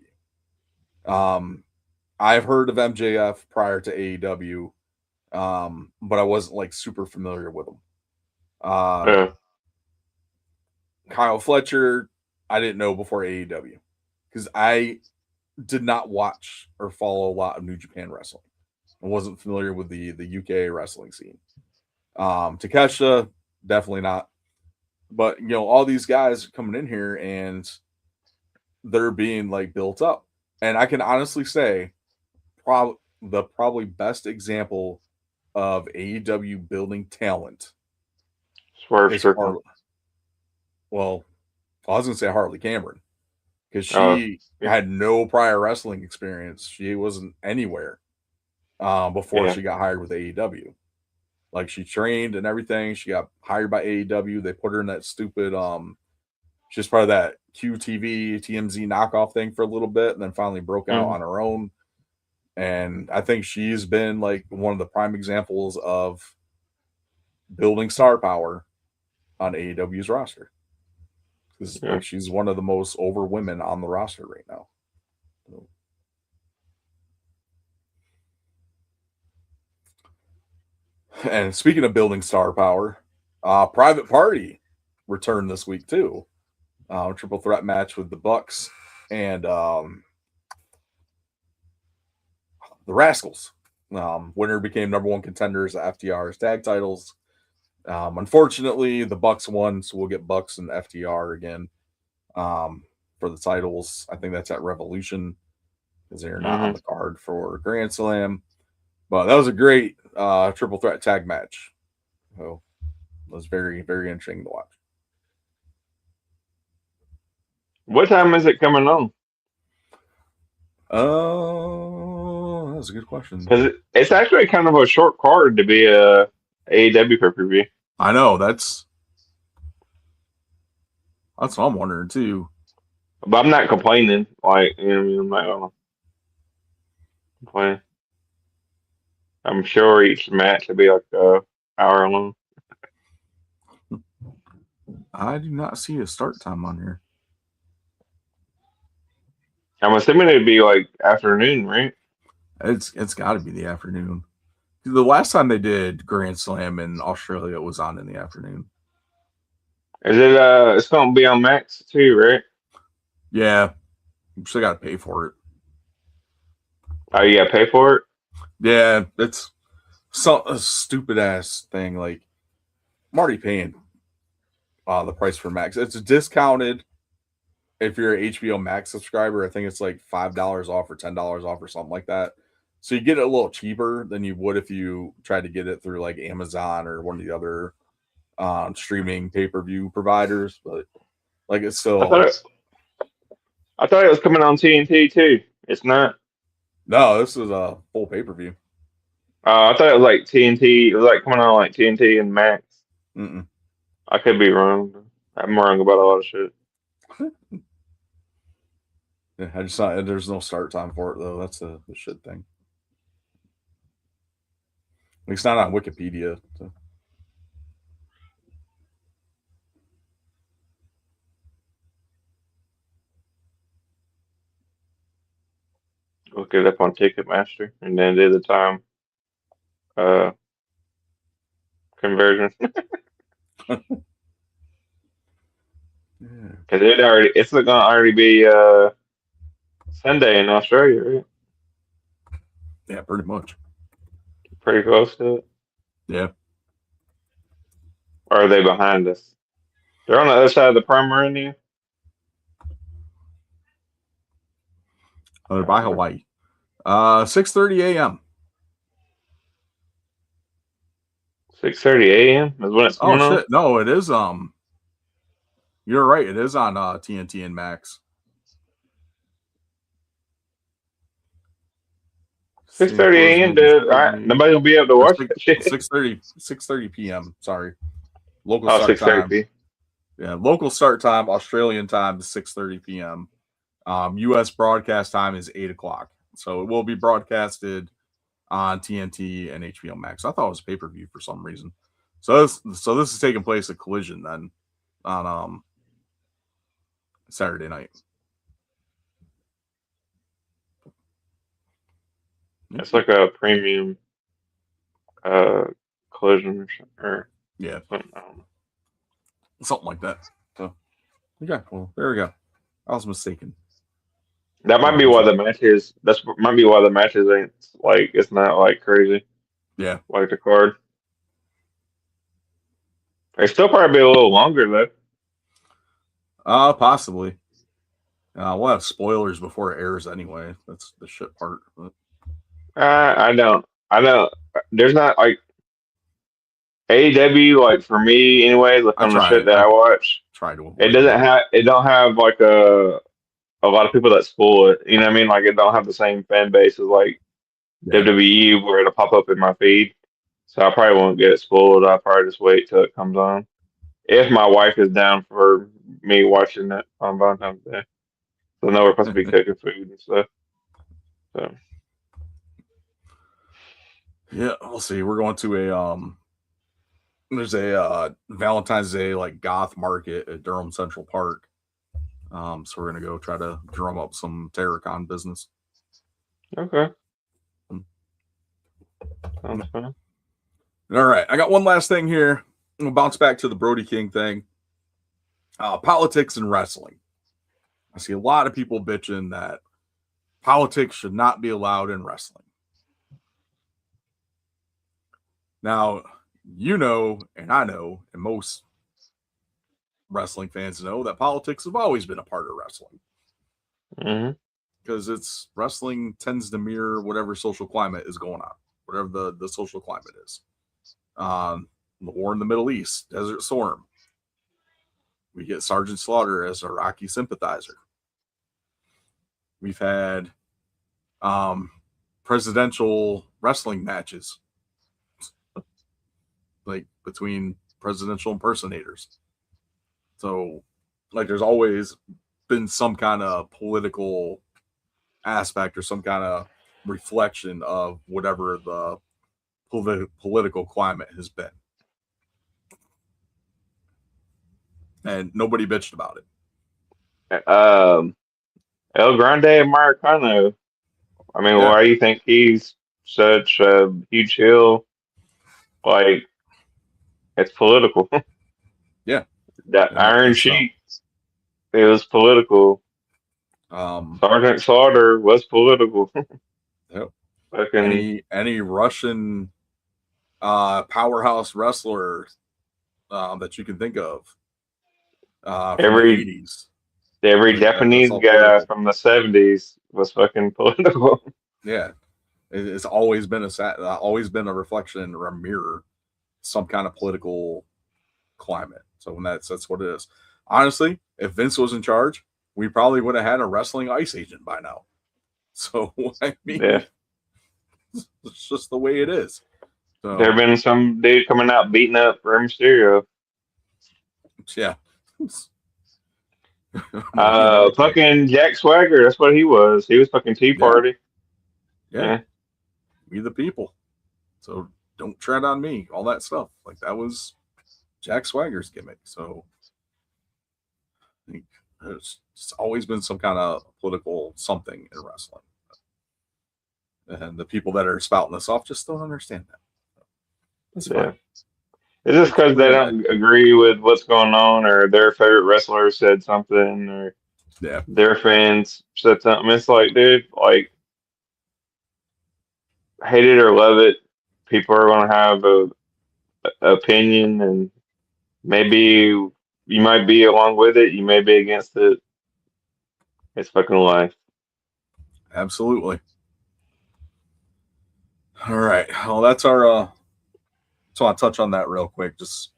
I've heard of MJF prior to AEW, but I wasn't like super familiar with him. Kyle Fletcher, I didn't know before AEW because I did not watch or follow a lot of New Japan wrestling. I wasn't familiar with the UK wrestling scene. Takeshita, definitely not. But all these guys are coming in here and they're being like built up. And I can honestly say the probably best example of AEW building talent is Harley. Well, I was going to say Harley Cameron, because she had no prior wrestling experience. She wasn't anywhere before she got hired with AEW. Like she trained and everything. She got hired by AEW. They put her in that stupid, she's part of that QTV, TMZ knockoff thing for a little bit, and then finally broke out on her own. And I think she's been like one of the prime examples of building star power on AEW's roster. Because like, she's one of the most over women on the roster right now. So. And speaking of building star power, Private Party returned this week too. Triple threat match with the Bucks and the Rascals. Winner became number one contenders at FTR's tag titles. Unfortunately, the Bucks won, so we'll get Bucks and FTR again for the titles. I think that's at Revolution, because they're not on the card for Grand Slam. But that was a great triple threat tag match. So it was very, very interesting to watch. What time is it coming on? Oh, that's a good question. Because it's actually kind of a short card to be a AEW pay-per-view. I know, that's what I'm wondering too. But I'm not complaining. Like, you know what I mean? I'm not complaining. I'm sure each match will be like an hour long. I do not see a start time on here. I'm assuming it'd be like afternoon, right? It's got to be the afternoon. The last time they did Grand Slam in Australia was on in the afternoon. Is it? It's going to be on Max too, right? Yeah, you still got to pay for it. Oh, you got to pay for it? Yeah, it's a stupid ass thing. Like, I'm already paying the price for Max. It's discounted if you're an HBO Max subscriber. I think it's like $5 off or $10 off or something like that. So you get it a little cheaper than you would if you tried to get it through like Amazon or one of the other streaming pay-per-view providers. But like, it's still. I thought it was coming on TNT too. It's not. No, this is a full pay-per-view. I thought it was like TNT. It was like coming on like TNT and Max. Mm-mm. I could be wrong. I'm wrong about a lot of shit. Yeah, I just thought there's no start time for it though. That's the shit thing. It's not on Wikipedia. So. Look it up on Ticketmaster and then do the time conversion. Yeah. Cause it's gonna already be Sunday in Australia, right? Yeah, pretty much. Pretty close to it. Yeah. Or are they behind us? They're on the other side of the prime meridian. They're by Hawaii. 6:30 a.m. 6:30 a.m. is when it's Oh coming on. shit. No, it is you're right. It is on TNT and Max. 6:30 a.m. dude. Nobody will be able to watch that shit. 6:30 p.m. Sorry. Local Oh, start time. 6:30. Yeah, local start time, Australian time is 6:30 p.m. US broadcast time is 8 o'clock. So it will be broadcasted on TNT and HBO Max. I thought it was pay-per-view for some reason. So this is taking place at Collision then on Saturday night. It's like a premium collision or something. Or Yeah, something. I don't know. something like that. So okay, well there we go. I was mistaken. That might be why the matches. Might be why the matches ain't like it's not like crazy Yeah, like the card. They still probably be a little longer though. possibly. We'll have spoilers before it airs anyway. That's the shit part. But I don't. I don't. There's not like AEW like for me anyway. Like I on the try. shit that I watch, Try to avoid it doesn't it. have. It don't have like a lot of people that spoil it. You know what I mean? Like it don't have the same fan base as like Yeah. WWE where it'll pop up in my feed. So I probably won't get it spoiled. I'll probably just wait till it comes on. If my wife is down for me watching it on Valentine's Day. So I know we're supposed to be cooking food and stuff. So Yeah, we'll see. We're going to a there's a Valentine's Day like goth market at Durham Central Park. So we're gonna go try to drum up some Terracon business. okay. Sounds fun. All right, I got one last thing here. I'm gonna bounce back to the Brody King thing. Politics and wrestling. I see a lot of people bitching that politics should not be allowed in wrestling. Now, you know, and I know, and most wrestling fans know that politics have always been a part of wrestling. Mm-hmm. Because it's wrestling tends to mirror whatever social climate is going on, whatever the social climate is. The war in the Middle East, Desert Storm. We get Sergeant Slaughter as a Rocky sympathizer. We've had presidential wrestling matches, like between presidential impersonators. So, like, there's always been some kind of political aspect or some kind of reflection of whatever the political climate has been. And nobody bitched about it. El Grande Americano. I mean, Yeah. why do you think he's such a huge heel? Like, it's political. Yeah. That And Iron it's, Sheik, it was political. Sergeant Slaughter was political. Yep. Fucking Any Russian powerhouse wrestler that you can think of from the every 80s. every Like Japanese all guy political. from the 70s was fucking political. Yeah. It's always been a reflection or a mirror, some kind of political climate. So when that's what it is. Honestly, if Vince was in charge, we probably would have had a wrestling ice agent by now. So I mean, Yeah. It's just the way it is. So, There been some dude coming out beating up Rey Mysterio. yeah. Fucking Jack Swagger. That's what he was. He was fucking Tea Party. Yeah. We the people. So don't tread on me. All that stuff. Like that was Jack Swagger's gimmick. So I think there's always been some kind of political something in wrestling. And the people that are spouting this off just don't understand that. That's fine. It's just because they don't agree with what's going on, or their favorite wrestler said something, or their fans said something. It's like, dude, like, hate it or love it, people are going to have a opinion, and maybe you might be along with it, you may be against it. It's fucking life. Absolutely. All right. Well, that's our. So I'll touch on that real quick, just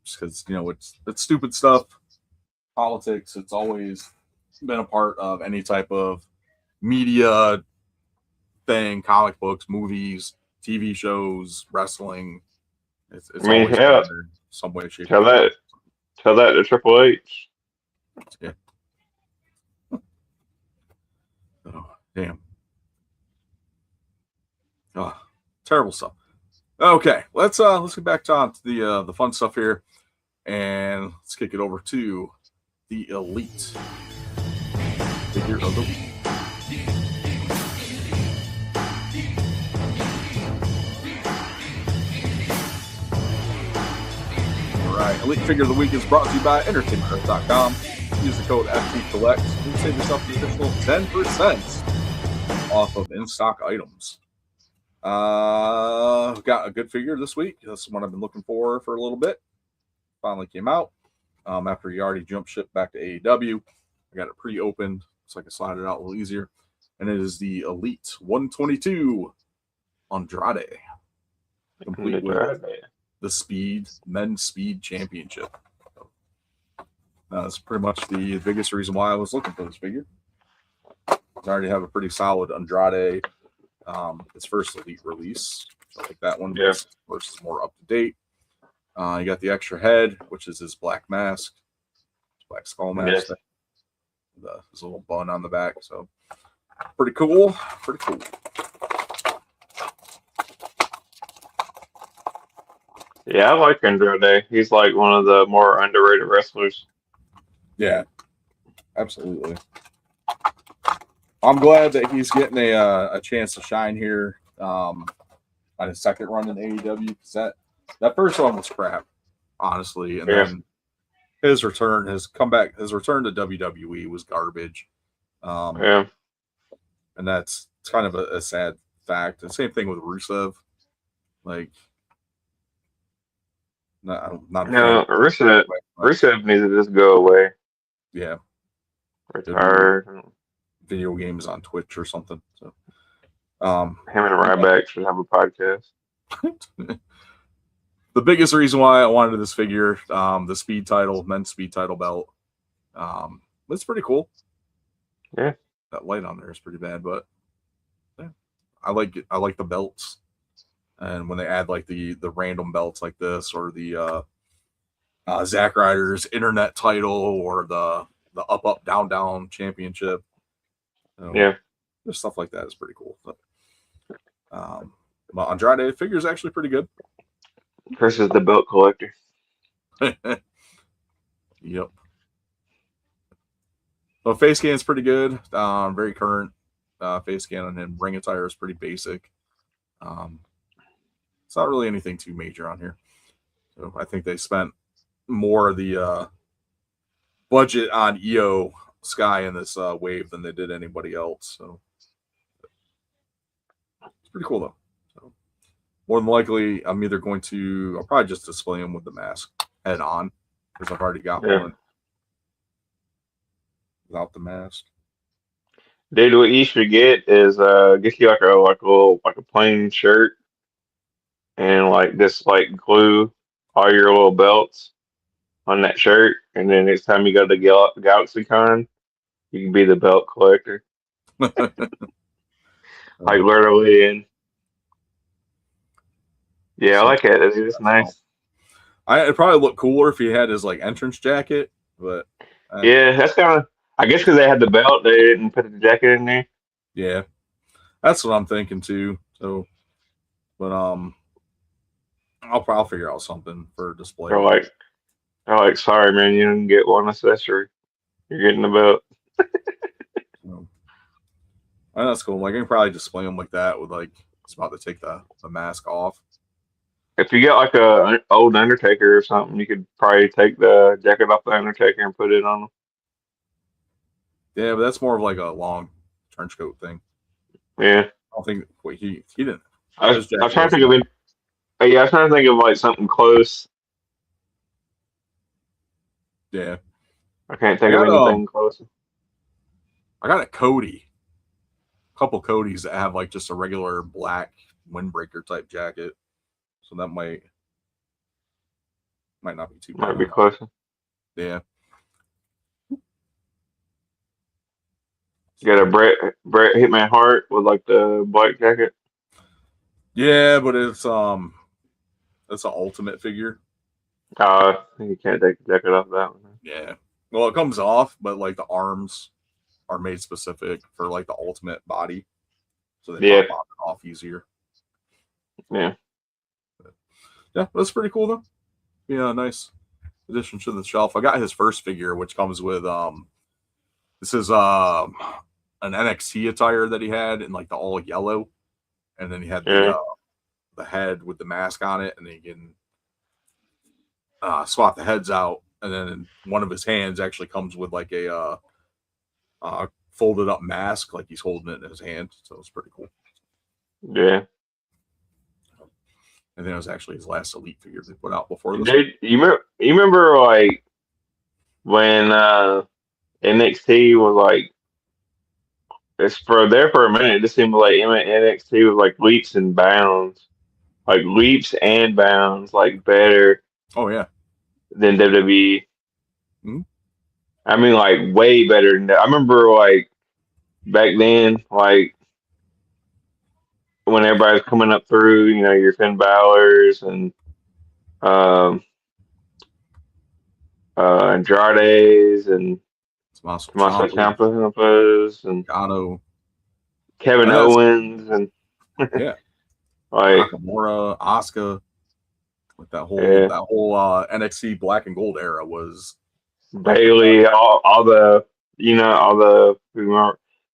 because it's stupid stuff. Politics. It's always been a part of any type of media thing, comic books, movies, TV shows, wrestling. It's always been there some way, shape. Tell that to Triple H. Yeah. Oh, damn. Oh, terrible stuff. Okay, let's get back to the fun stuff here, and let's kick it over to the Elite figure of the week. All right, Elite figure of the week is brought to you by EntertainmentEarth.com. Use the code FTCollect and save yourself the additional 10% off of in-stock items. Got a good figure this week. That's the one I've been looking for a little bit. Finally came out after he already jumped ship back to AEW. I got it pre-opened so I can slide it out a little easier. And it is the Elite 122 Andrade, complete with the men's speed championship. That's pretty much the biggest reason why I was looking for this figure. I already have a pretty solid Andrade. Its first Elite release. I like that one. Yeah. Versus more up to date. You got the extra head, which is his black mask, black skull mask. Yeah. His little bun on the back. So pretty cool. Pretty cool. Yeah, I like Andrade. He's like one of the more underrated wrestlers. Yeah, absolutely. I'm glad that he's getting a chance to shine here on his second run in AEW, because that first one was crap, honestly. And then his return to WWE was garbage. And that's kind of a sad fact. The same thing with Rusev. Like, Rusev needs to just go away. Yeah. Retire. Video games on Twitch or something. So, him and Ryback should have a podcast. The biggest reason why I wanted this figure, the speed title, men's speed title belt, it's pretty cool. Yeah, that light on there is pretty bad, but yeah, I like it. I like the belts, and when they add like the random belts like this, or the Zack Ryder's internet title, or the up down championship. There's stuff like that is pretty cool. But Andrade figure is actually pretty good. Versus the belt collector. Yep. Well, face scan is pretty good. Very current face scan on him. Ring attire is pretty basic. It's not really anything too major on here. So I think they spent more of the budget on EO Sky in this wave than they did anybody else. So it's pretty cool though. So more than likely, I'll probably just display him with the mask head on, because I've already got one without the mask. Dude, what you should get is get you like a plain shirt, and like this like glue all your little belts on that shirt, and then next time you go to GalaxyCon, you can be the belt collector. Like literally, and Yeah, I like it. It's nice. It'd probably look cooler if he had his like entrance jacket, but Yeah, that's kind of. I guess because they had the belt, they didn't put the jacket in there. yeah, that's what I'm thinking too. So, but I'll figure out something for display. They're like, sorry, man, you didn't get one accessory. You're getting the belt. So, and that's cool. Like I can probably display them like that with like it's about to take the mask off. If you get like a old Undertaker or something, you could probably take the jacket off the Undertaker and put it on him. Yeah, but that's more of like a long trench coat thing. Yeah, I don't think he didn't. I was trying to think of it. Yeah, I was trying to think of like something close. Yeah, I can't think of anything close. I got a Cody, a couple Codys that have like just a regular black windbreaker type jacket, so that might not be too bad. Might be closer. Yeah. You got a Bret Hitman Hart with like the black jacket. Yeah, but it's an ultimate figure. You can't take the jacket off that one. Yeah. Well, it comes off, but like the arms are made specific for like the ultimate body, so they pop it off easier. Yeah. Yeah, that's pretty cool though. Yeah, nice addition to the shelf. I got his first figure, which comes with this is an NXT attire that he had in like the all yellow, and then he had the head with the mask on it, and then you can swap the heads out, and then one of his hands actually comes with like a folded up mask, like he's holding it in his hand. So it's pretty cool. Yeah. And then it was actually his last Elite figure they put out before this. Dude, you remember like when NXT was like for a minute, it just seemed like NXT was like leaps and bounds, like better. Oh yeah, than WWE. Mm-hmm. I mean, like way better than that. I remember like back then, like when everybody's coming up through, you know, your Finn Balor's and Andrade's and Tommaso Ciampa's and Gano, Kevin Owens and yeah, like Nakamura, Asuka, with that whole NXT Black and Gold era was Bailey, all the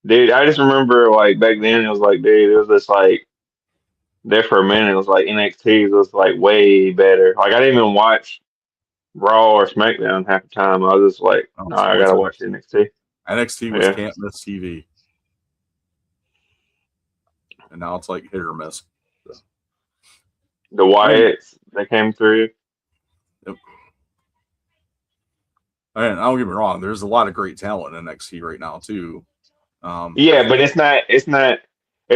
dude. I just remember like back then it was like, dude, it was just like there for a minute. It was like NXT was like way better. Like I didn't even watch Raw or SmackDown half the time. I was just like, no, I gotta watch NXT. NXT was can't miss TV, and now it's like hit or miss. So. The Wyatts they came through. Yep. And don't get me wrong, there's a lot of great talent in NXT right now too. Yeah, but it's not. You know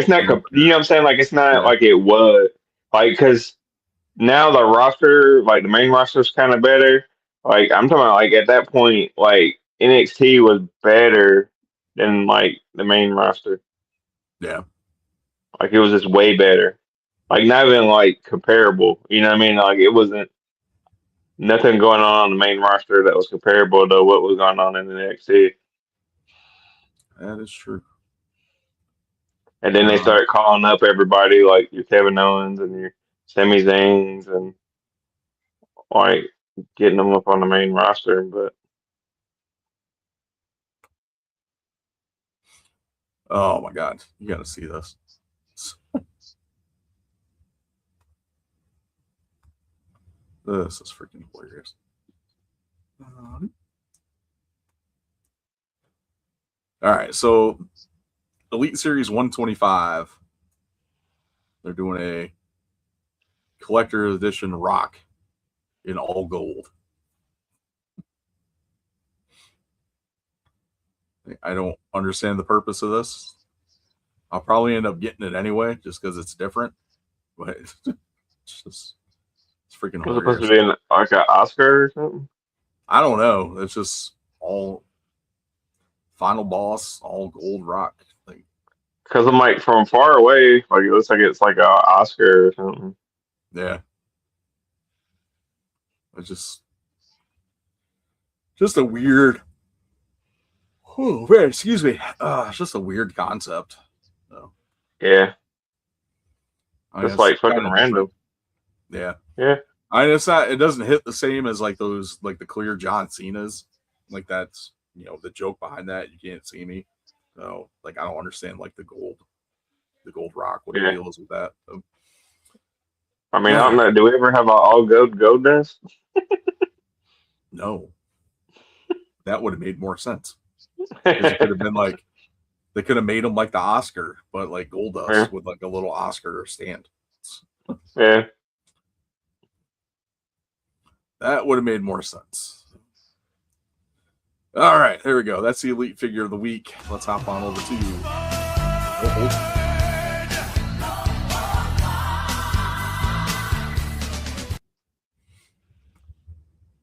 what I'm saying? Like it's not like it was. Like because now the roster, like the main roster, is kind of better. Like I'm talking about, like at that point, like NXT was better than like the main roster. Yeah, like it was just way better. Like not even like comparable. You know what I mean? Like it wasn't nothing going on the main roster that was comparable to what was going on in the NXT. That is true. And then they started calling up everybody, like your Kevin Owens and your Sami Zayns, and like getting them up on the main roster. But oh my God, you got to see this. This is freaking hilarious. All right, so Elite Series 125. They're doing a collector's edition Rock in all gold. I don't understand the purpose of this. I'll probably end up getting it anyway, just because it's different. But it's freaking hilarious. Was it supposed to be like an Oscar or something? I don't know. It's just all final boss, all gold Rock. Like, because I'm like from far away, like it looks like it's like an Oscar or something. Yeah. It's just a weird. Oh, man, excuse me. It's just a weird concept. So, Yeah, I just guess like fucking kind of random. different. Yeah. Yeah, I mean, it's not. It doesn't hit the same as like those, like the clear John Cena's. Like that's the joke behind that. You can't see me. So like I don't understand like the gold rock. What the yeah. deal is with that? So, I mean, I don't know. Do we ever have a all gold dust? no, that would have made more sense because it could have been like they could have made him like the Oscar, but like gold Yeah, dust with like a little Oscar stand. yeah. That would have made more sense. All right, there we go. That's the elite figure of the week. Let's hop on over to you.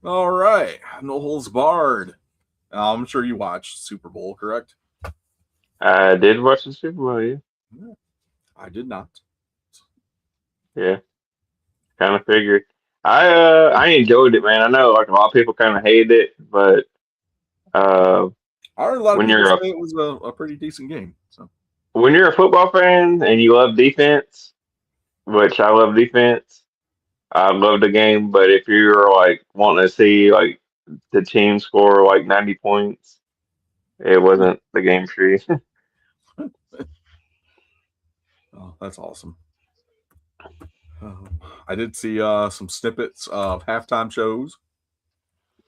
All right, no holds barred. I'm sure you watched Super Bowl, correct? I did watch the Super Bowl. Yeah, I did not. yeah. Kind of figured. I enjoyed it, man. I know like a lot of people kind of hated it, but uh, I heard a lot of when people you're say it was a pretty decent game. So a football fan and you love defense, which I love defense, I love the game. But if you're like wanting to see like the team score like 90 points, it wasn't the game for you. oh, that's awesome. I did see some snippets of halftime shows.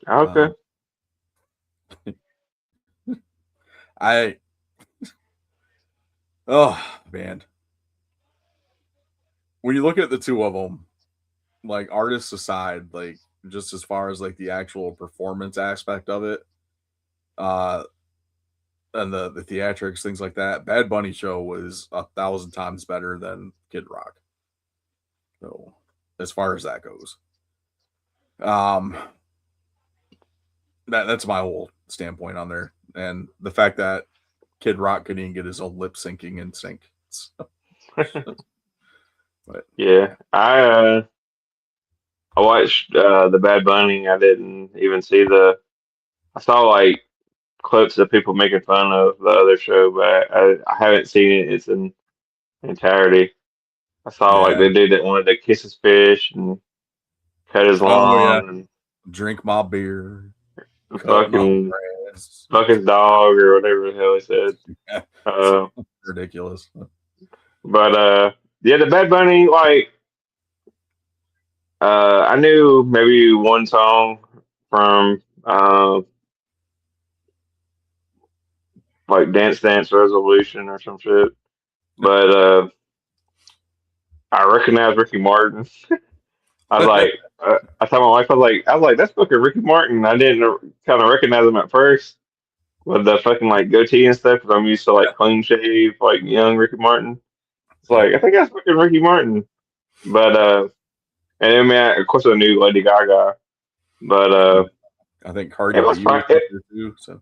Okay. I oh man, when you look at the two of them, like artists aside, like just as far as like the actual performance aspect of it, uh, and the theatrics, things like that, Bad Bunny show was 1,000 times better than Kid Rock. So as far as that goes, um, that's my whole standpoint on there, and the fact that Kid Rock couldn't even get his own lip syncing in sync. But Yeah. I watched the Bad Bunny. I didn't even see I saw like clips of people making fun of the other show, but I haven't seen it its in entirety. I saw like yeah, the dude that wanted to kiss his fish and cut his oh yeah, lawn drink my beer, and cut my grass. fuck his dog or whatever the hell he said. Yeah, Uh, ridiculous. but yeah, the Bad Bunny like I knew maybe one song from like Dance Dance Resolution or some shit, but I recognized Ricky Martin. I was like, I told my wife, I was like, that's fucking Ricky Martin. I didn't kind of recognize him at first with the fucking like goatee and stuff because I'm used to like clean shave, like young Ricky Martin. It's Yeah, like I think that's fucking Ricky Martin. But and then man, of course I knew Lady Gaga, but I think Cardi it was B fine. was up there too. So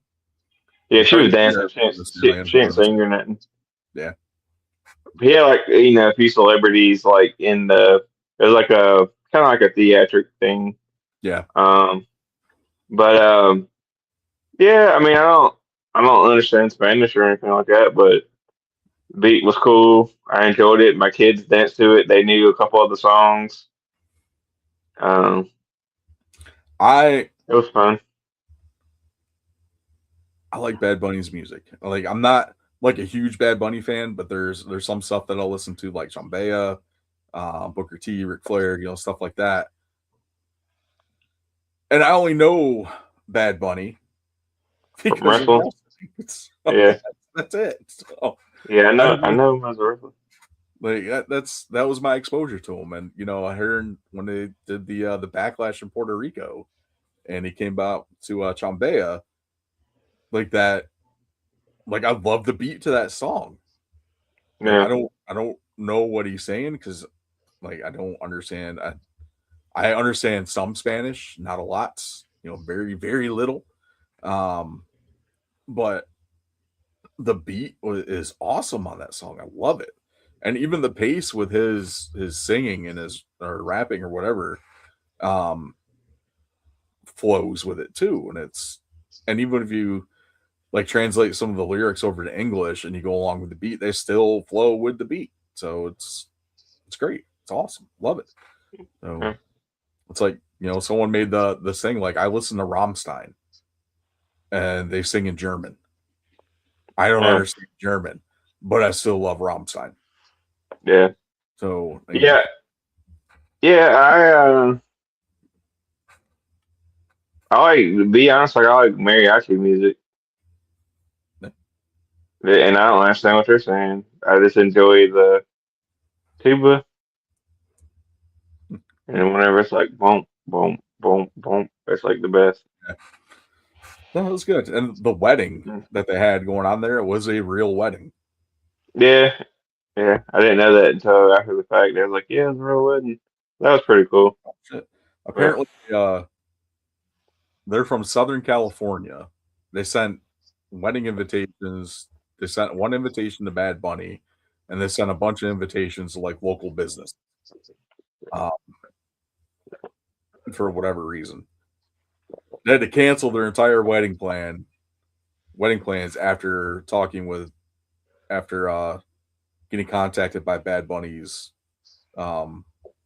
Yeah, yeah, she was Cardi B dancing. had She ain't singing or nothing. Yeah, He had like a few celebrities like in the it was like a kind of like a theatric thing. yeah. Um, but yeah, I mean I don't understand Spanish or anything like that, but the beat was cool. I enjoyed it. My kids danced to it. They knew a couple of the songs. Um, I it was fun. I like Bad Bunny's music. Like I'm not like a huge Bad Bunny fan, but there's some stuff that I'll listen to like Chambea, Booker T, Ric Flair, stuff like that. And I only know Bad Bunny From because of wrestling. wrestling. So Yeah, that's it. So yeah, I I mean, know him as a wrestler. like that was my exposure to him. And I heard when they did the backlash in Puerto Rico, and he came out to Chambea, like that. Like I love the beat to that song. Like Yeah, I don't know what he's saying because like I don't understand. I understand some Spanish, not a lot. Very very little. Um, but the beat is awesome on that song. I love it. and even the pace with his singing and his or rapping or whatever flows with it too. And even if you like translate some of the lyrics over to English and you go along with the beat, they still flow with the beat. So it's great. It's awesome. Love it. So it's like, someone made this thing like I listen to Rammstein and they sing in German. I don't understand German, but I still love Rammstein. Yeah. So yeah. I like, to be honest, like I like mariachi music. And I don't understand what they're saying. I just enjoy the tuba, and whenever it's like boom, boom, boom, boom, it's like the best. Yeah. That was good. And the wedding that they had going on there was a real wedding. Yeah, yeah. I didn't know that until after the fact. They was like, "Yeah, it's a real wedding." That was pretty cool. Apparently, they're from Southern California. They sent wedding invitations. They sent one invitation to Bad Bunny, and they sent a bunch of invitations to like local business. For whatever reason, they had to cancel their entire wedding plans after getting contacted by Bad Bunny's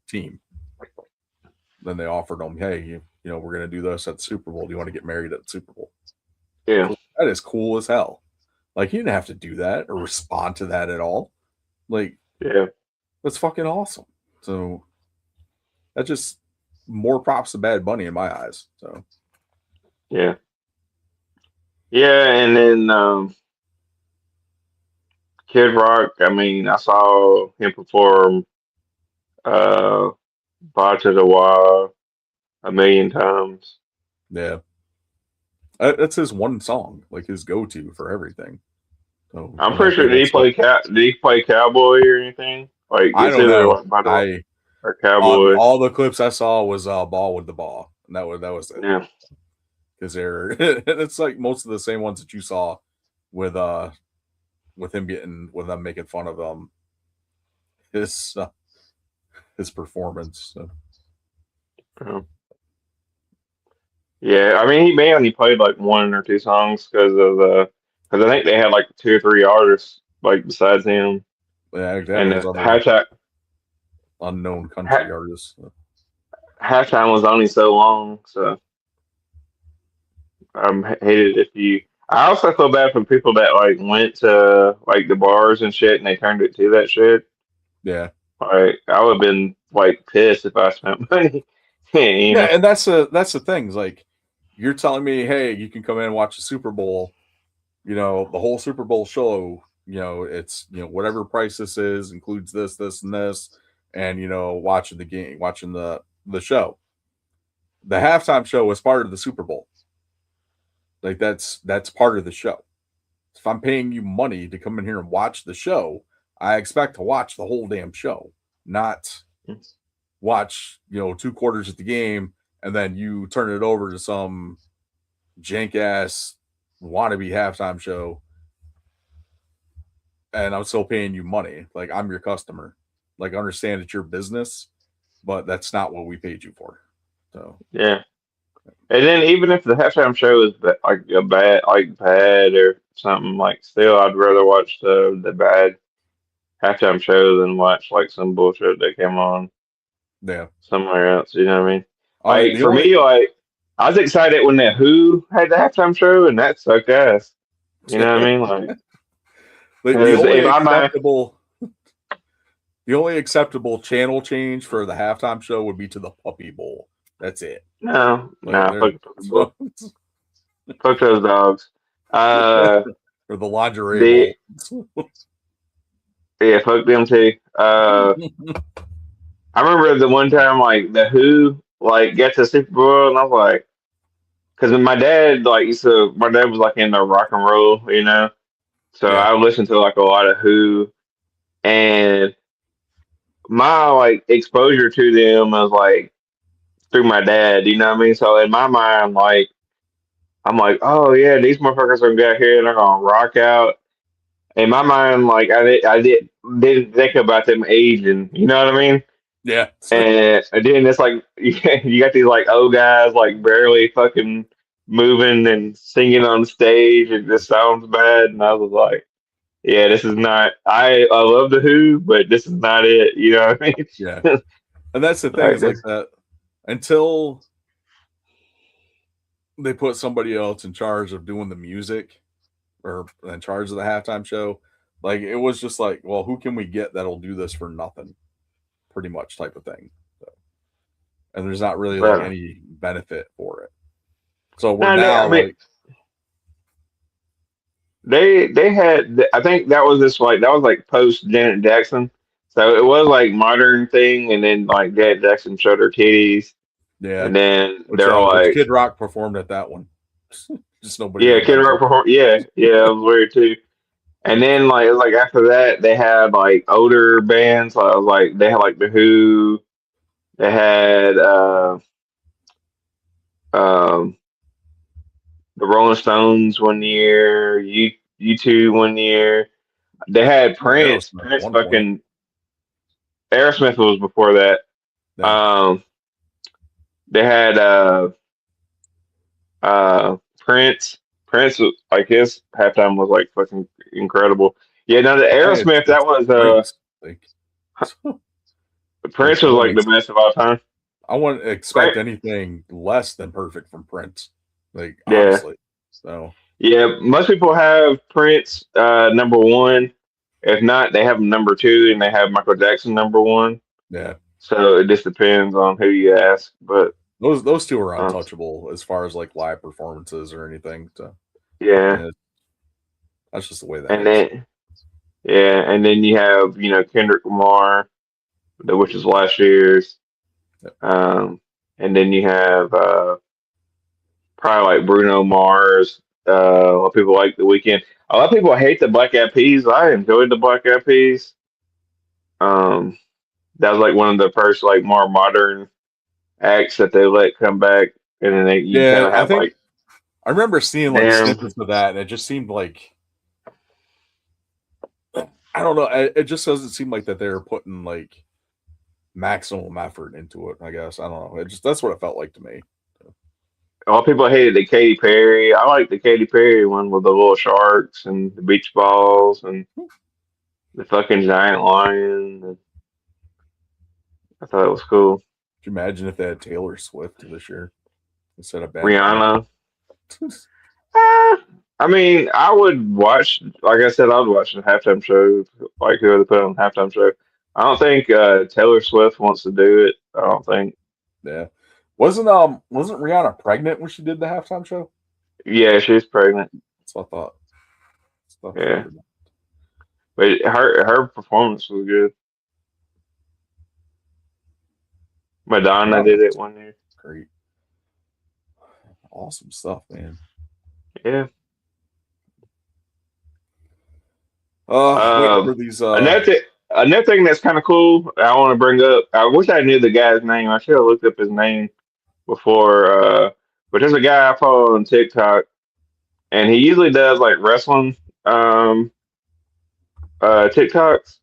team. Then they offered them, hey, we're going to do this at the Super Bowl. Do you want to get married at the Super Bowl? Yeah. So that is cool as hell. Like, you didn't have to do that or respond to that at all. Like, yeah, that's fucking awesome. So that's just more props to Bad Bunny in my eyes. So yeah, and then Kid Rock. I mean, I saw him perform "Bye to the Wall" a million times. yeah, that's his one song, like his go-to for everything. So I'm pretty sure. Did he play Cowboy or anything? Like I it's don't either know. like Bye to the Wall or Cowboy. All the clips I saw was Ball with the Ball, and that was it. Yeah, because it's like most of the same ones that you saw with them making fun of his performance. So. Yeah, I mean he may only played like one or two songs because I think they had like 2 or 3 artists like besides him. Yeah, exactly. And the hashtag unknown country artists. Halftime was only so long, so I hated if you. I also feel bad for people that like went to like the bars and shit, and they turned it to that shit. Yeah, Like I would have been like pissed if I spent money. Yeah, and that's the thing. Is like you're telling me, hey, you can come in and watch the Super Bowl. The whole Super Bowl show. It's whatever price this is includes this, and this, and watching the game, watching the show. The halftime show is part of the Super Bowl. Like that's part of the show. If I'm paying you money to come in here and watch the show, I expect to watch the whole damn show, not watch 2 quarters of the game and then you turn it over to some jank ass wannabe halftime show. And I'm still paying you money. Like I'm your customer. Like understand it's your business, but that's not what we paid you for. So yeah. And then even if the halftime show is like bad or something, like still I'd rather watch the bad halftime show than watch like some bullshit that came on somewhere else. You know what I mean? Like for me, like I was excited when the Who had the halftime show, and that sucked ass. You know what I mean? Like the only acceptable channel change for the halftime show would be to the Puppy Bowl. That's it. No, fuck those dogs. Or the lingerie bowl. Yeah, fuck them too. I remember the one time like the Who like got to Super Bowl, and I was like, because my dad was like in the rock and roll, so I listened to like a lot of Who, and my like exposure to them was like through my dad, you know what I mean? So in my mind, like I'm like, oh yeah, these motherfuckers are gonna get here and they're gonna rock out. in my mind, like didn't think about them aging. You know what I mean? Yeah. And then it's like you got these like old guys like barely fucking moving and singing on stage. It just sounds bad, and I was like, yeah, this is not. I love the Who, but this is not it. You know what I mean? Yeah. And that's the thing Like is like this. that until they put somebody else in charge of doing the music or in charge of the halftime show, like it was just like, well, who can we get that'll do this for nothing? Pretty much type of thing. So, and there's not really like Well, any benefit for it. So we're no, I now mean, like, they had. I think that was this like that was like post Janet Jackson, so it was like modern thing, and then like Janet Jackson showed her titties, yeah, and then which they're which like, Kid Rock performed at that one. Just nobody yeah, Kid Rock remembers. perform. Yeah, it was weird too. And then like it was like after that they had like older bands. Like they had like the Who. They had um the Rolling Stones one year. You two one year. They had Prince. Aerosmith at Prince one point. fucking Aerosmith was before that. Yeah. Um, they had Prince. Prince was like his halftime was like fucking incredible. Yeah, no, the Aerosmith that was Prince. Like, like Prince was like the best of all time. I wouldn't expect Prince, anything less than perfect from Prince. Like yeah, honestly. So yeah. Most people have Prince number one. If not, they have him number two, and they have Michael Jackson number one. yeah. So it just depends on who you ask. But Those two are um, untouchable as far as like live performances or anything. So yeah, yeah, that's just the way that and is. then yeah, and then you have Kendrick Lamar, which is last year's. Yep. And then you have probably like Bruno Mars. A lot of people like The Weeknd. A lot of people hate the Black Eyed Peas. I enjoyed the Black Eyed Peas. Um, that was like one of the first like more modern acts that they let come back, and then you kind Yeah, of I have think like I remember seeing like them. snippets of that, and it just seemed like I don't know. It just doesn't seem like that they're putting like maximum effort into it. I guess I don't know. It just that's what it felt like to me. A lot of people hated the Katy Perry. I like the Katy Perry one with the little sharks and the beach balls and the fucking giant lion. I thought it was cool. Could you imagine if they had Taylor Swift this year instead of Bad Bunny? Rihanna. I mean, I would watch. Like I said, I'd watch the halftime show. Like whoever they put on the halftime show. I don't think Taylor Swift wants to do it. I don't think. Yeah. Wasn't Rihanna pregnant when she did the halftime show? Yeah, she's pregnant. That's what I thought. Stuff Yeah, but her performance was good. Madonna did it one year. Great. Awesome stuff, man. Yeah. Waiting for these Another thing that's kind of cool. I want to bring up. I wish I knew the guy's name. I should have looked up his name before. But there's a guy I follow on TikTok, and he usually does like wrestling TikToks.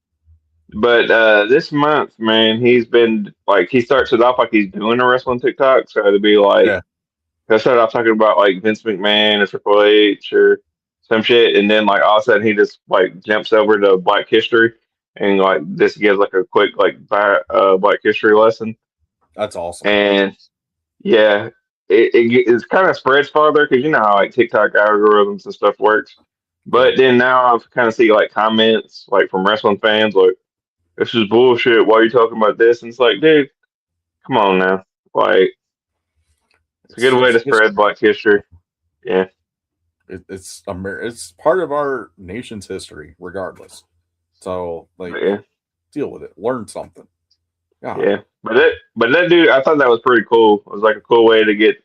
But this month, man, he's been like he starts it off like he's doing a wrestling TikTok. So it'd be like yeah. he'll start off talking about like Vince McMahon or Triple H or some shit, and then like all of a sudden he just like jumps over to Black History and like this gives like a quick like Black History lesson. That's awesome. And yeah, it's kind of spreads farther because you know how like TikTok algorithms and stuff works. But then now I've kind of see like comments like from wrestling fans like this is bullshit. Why are you talking about this? And it's like, dude, come on now. Like, it's a good way to spread Black history. Yeah. It's part of our nation's history, regardless. So, like, Yeah. deal with it. Learn something. God. Yeah. But that dude, I thought that was pretty cool. It was like a cool way to get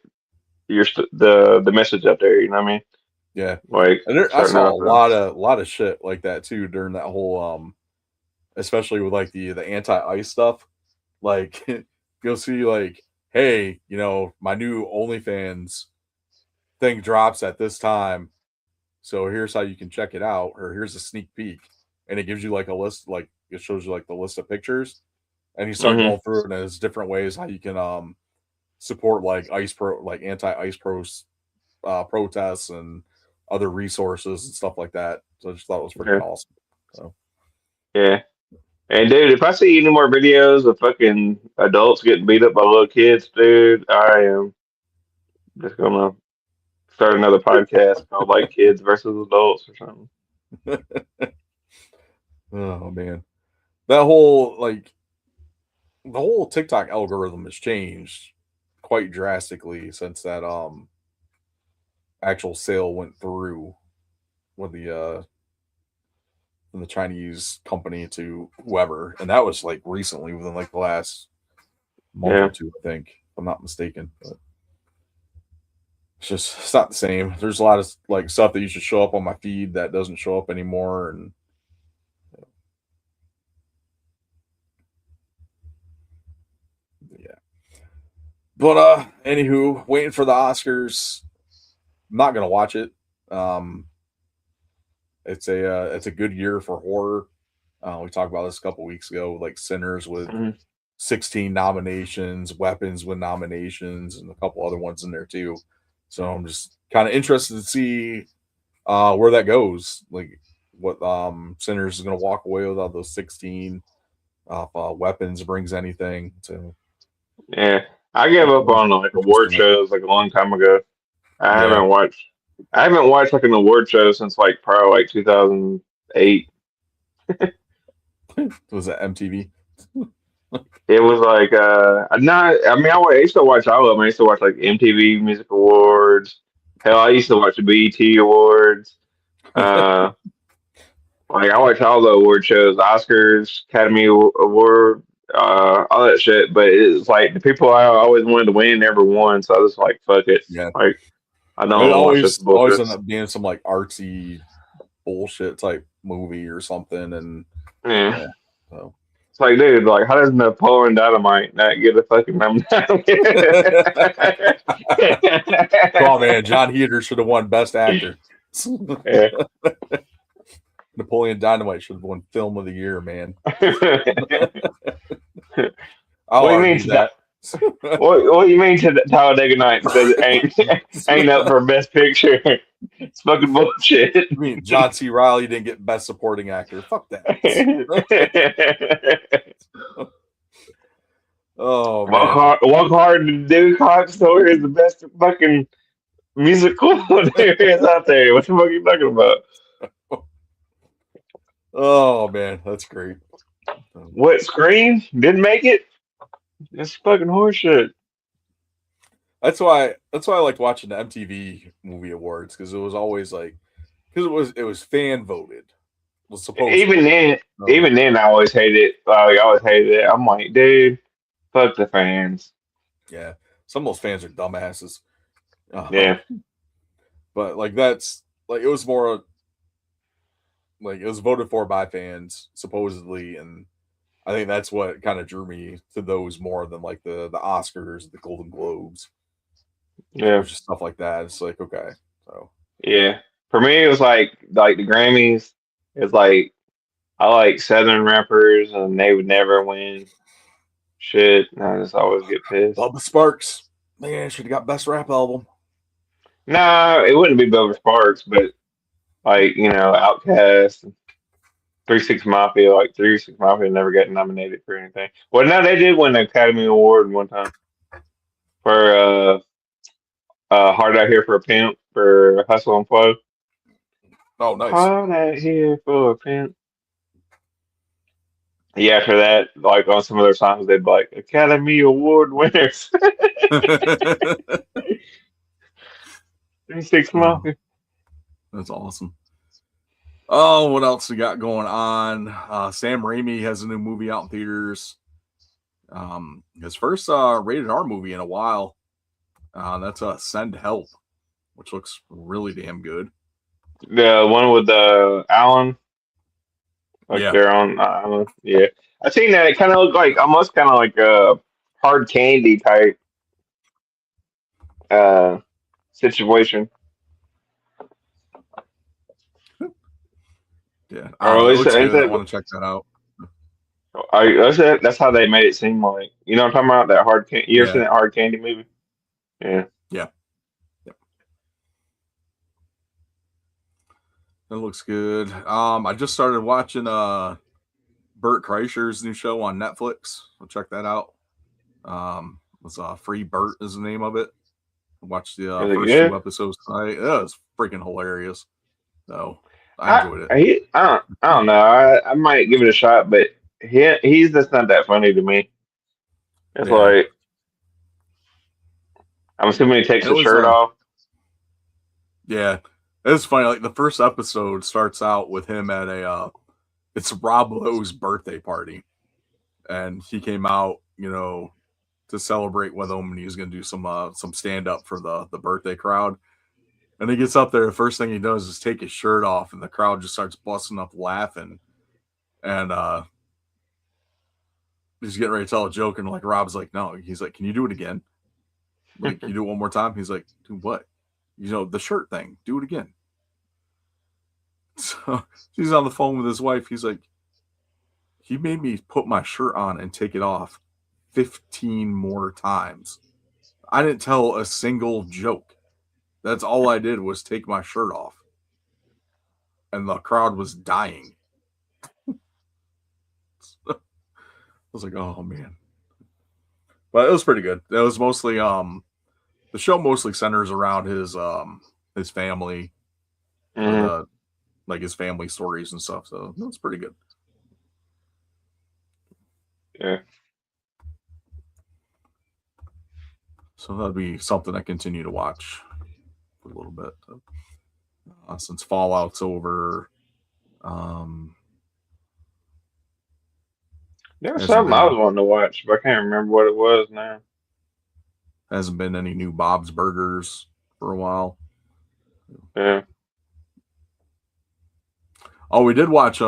the message up there. You know what I mean? Yeah. Like, I saw a lot of shit like that too during that whole especially with like the anti-ice stuff. Like you'll see like, hey, my new OnlyFans thing drops at this time. So here's how you can check it out, or here's a sneak peek, and it gives you like a list, like it shows you like the list of pictures, and you start going through it, and there's different ways how you can support like anti-ice protests and other resources and stuff like that. So I just thought it was freaking awesome. So Yeah. And dude, if I see any more videos of fucking adults getting beat up by little kids, dude, I am just gonna start another podcast called like Kids versus Adults or something. Oh man, that whole the whole TikTok algorithm has changed quite drastically since that actual sale went through with from the Chinese company to whoever, and that was like recently, within like the last month or two, I think, if I'm not mistaken. But it's not the same. There's a lot of like stuff that used to show up on my feed that doesn't show up anymore, and yeah. But anywho, waiting for the Oscars. I'm not gonna watch it. It's a good year for horror. We talked about this a couple weeks ago, like Sinners with 16 nominations, Weapons with nominations, and a couple other ones in there too. So I'm just kind of interested to see where that goes. Like what Sinners is going to walk away with out of those 16. Weapons brings anything to. Yeah, I gave up on like award shows like a long time ago. I haven't watched like an award show since like probably like 2008. Was that MTV? It was like not. I mean, I used to watch all of them. I used to watch like MTV Music Awards. Hell, I used to watch the BET Awards. Like I watch all the award shows, Oscars, Academy Award, all that shit. But it's like the people I always wanted to win never won, so I was like, fuck it. Yeah. Like I don't watch this bullshit. Always end up being some like artsy bullshit type movie or something, and yeah. So it's like, dude, like how does Napoleon Dynamite not get a fucking nomination? Oh man, John Heder should have won Best Actor. Yeah. Napoleon Dynamite should have won Film of the Year, man. What do you mean that? What do you mean to Talladega Nights says ain't up for Best Picture? It's fucking bullshit. I mean, John C. Reilly didn't get Best Supporting Actor. Fuck that. Oh man. Walk Hard and Do Cock Story is the best fucking musical there is out there. What the fuck are you talking about? Oh man, that's great. What, Scream didn't make it? It's fucking horseshit. That's why I liked watching the MTV Movie Awards, because it was always like, because it was fan voted. Was supposed even then I always hated it. I always hated it. I'm like, dude, fuck the fans. Yeah, some of those fans are dumbasses. Yeah, but like that's like it was more like it was voted for by fans supposedly, and I think that's what kind of drew me to those more than like the Oscars, the Golden Globes, just stuff like that. It's like, okay, so yeah, for me it was like the Grammys. It's like I like Southern rappers and they would never win shit, and I just always get pissed. Bubba Sparks, man, should have got Best Rap Album. Nah, it wouldn't be Bubba Sparks, but like, you know, Outkast, 3 6 Mafia, like 3 6 Mafia never got nominated for anything. Well, no, they did win the Academy Award one time for Hard Out Here for a Pimp for Hustle and Flow. Oh, nice. Hard Out Here for a Pimp. Yeah, after that, like on some of their songs, they'd be like Academy Award winners. 3 6 Mafia. That's awesome. Oh, what else we got going on? Sam Raimi has a new movie out in theaters. His first rated R movie in a while. That's Send Help, which looks really damn good. The one with Alan, like they're on Island. Yeah, I seen that. It kind of looked like almost kind of like a hard candy type situation. Yeah, Or at it least looks ain't good. I that, want to check that out. that's how they made it seem like. You know what I'm talking about? That hard candy. You ever Yeah, seen that hard candy movie? Yeah. yeah, yeah. It looks good. I just started watching Bert Kreischer's new show on Netflix. I'll check that out. It's Free Bert is the name of it. I watched the Is it first two good? episodes tonight. It was freaking hilarious. So I enjoyed it. I don't know. I might give it a shot, but he's just not that funny to me. It's Yeah, like I'm assuming he takes it his was. shirt off. Yeah, it's funny. Like the first episode starts out with him at it's Rob Lowe's birthday party, and he came out, to celebrate with him, and he was going to do some stand up for the birthday crowd. And he gets up there, the first thing he does is take his shirt off, and the crowd just starts busting up laughing. And he's getting ready to tell a joke, and like Rob's like, no, he's like, can you do it again? Like, can you do it one more time? He's like, do what? The shirt thing. Do it again. So he's on the phone with his wife. He's like, he made me put my shirt on and take it off 15 more times. I didn't tell a single joke. That's all I did was take my shirt off. And the crowd was dying. I was like, oh man. But it was pretty good. It was mostly the show mostly centers around his family, or Hmm. like his family stories and stuff. So it's pretty good. Yeah. So that'd be something I continue to watch for a little bit. Since Fallout's over. There was Hasn't something been I any was wanting to watch, but I can't remember what it was now. hasn't been any new Bob's Burgers for a while. Yeah. Oh, we did watch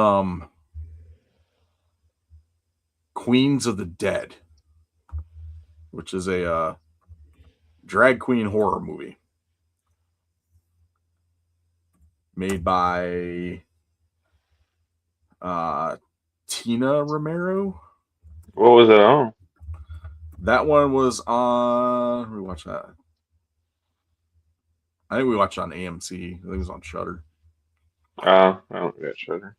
Queens of the Dead, which is a drag queen horror movie made by Tina Romero. What was it on? That one was on. We watched that. I think we watched it on AMC. I think it was on Shudder. I don't get sugar.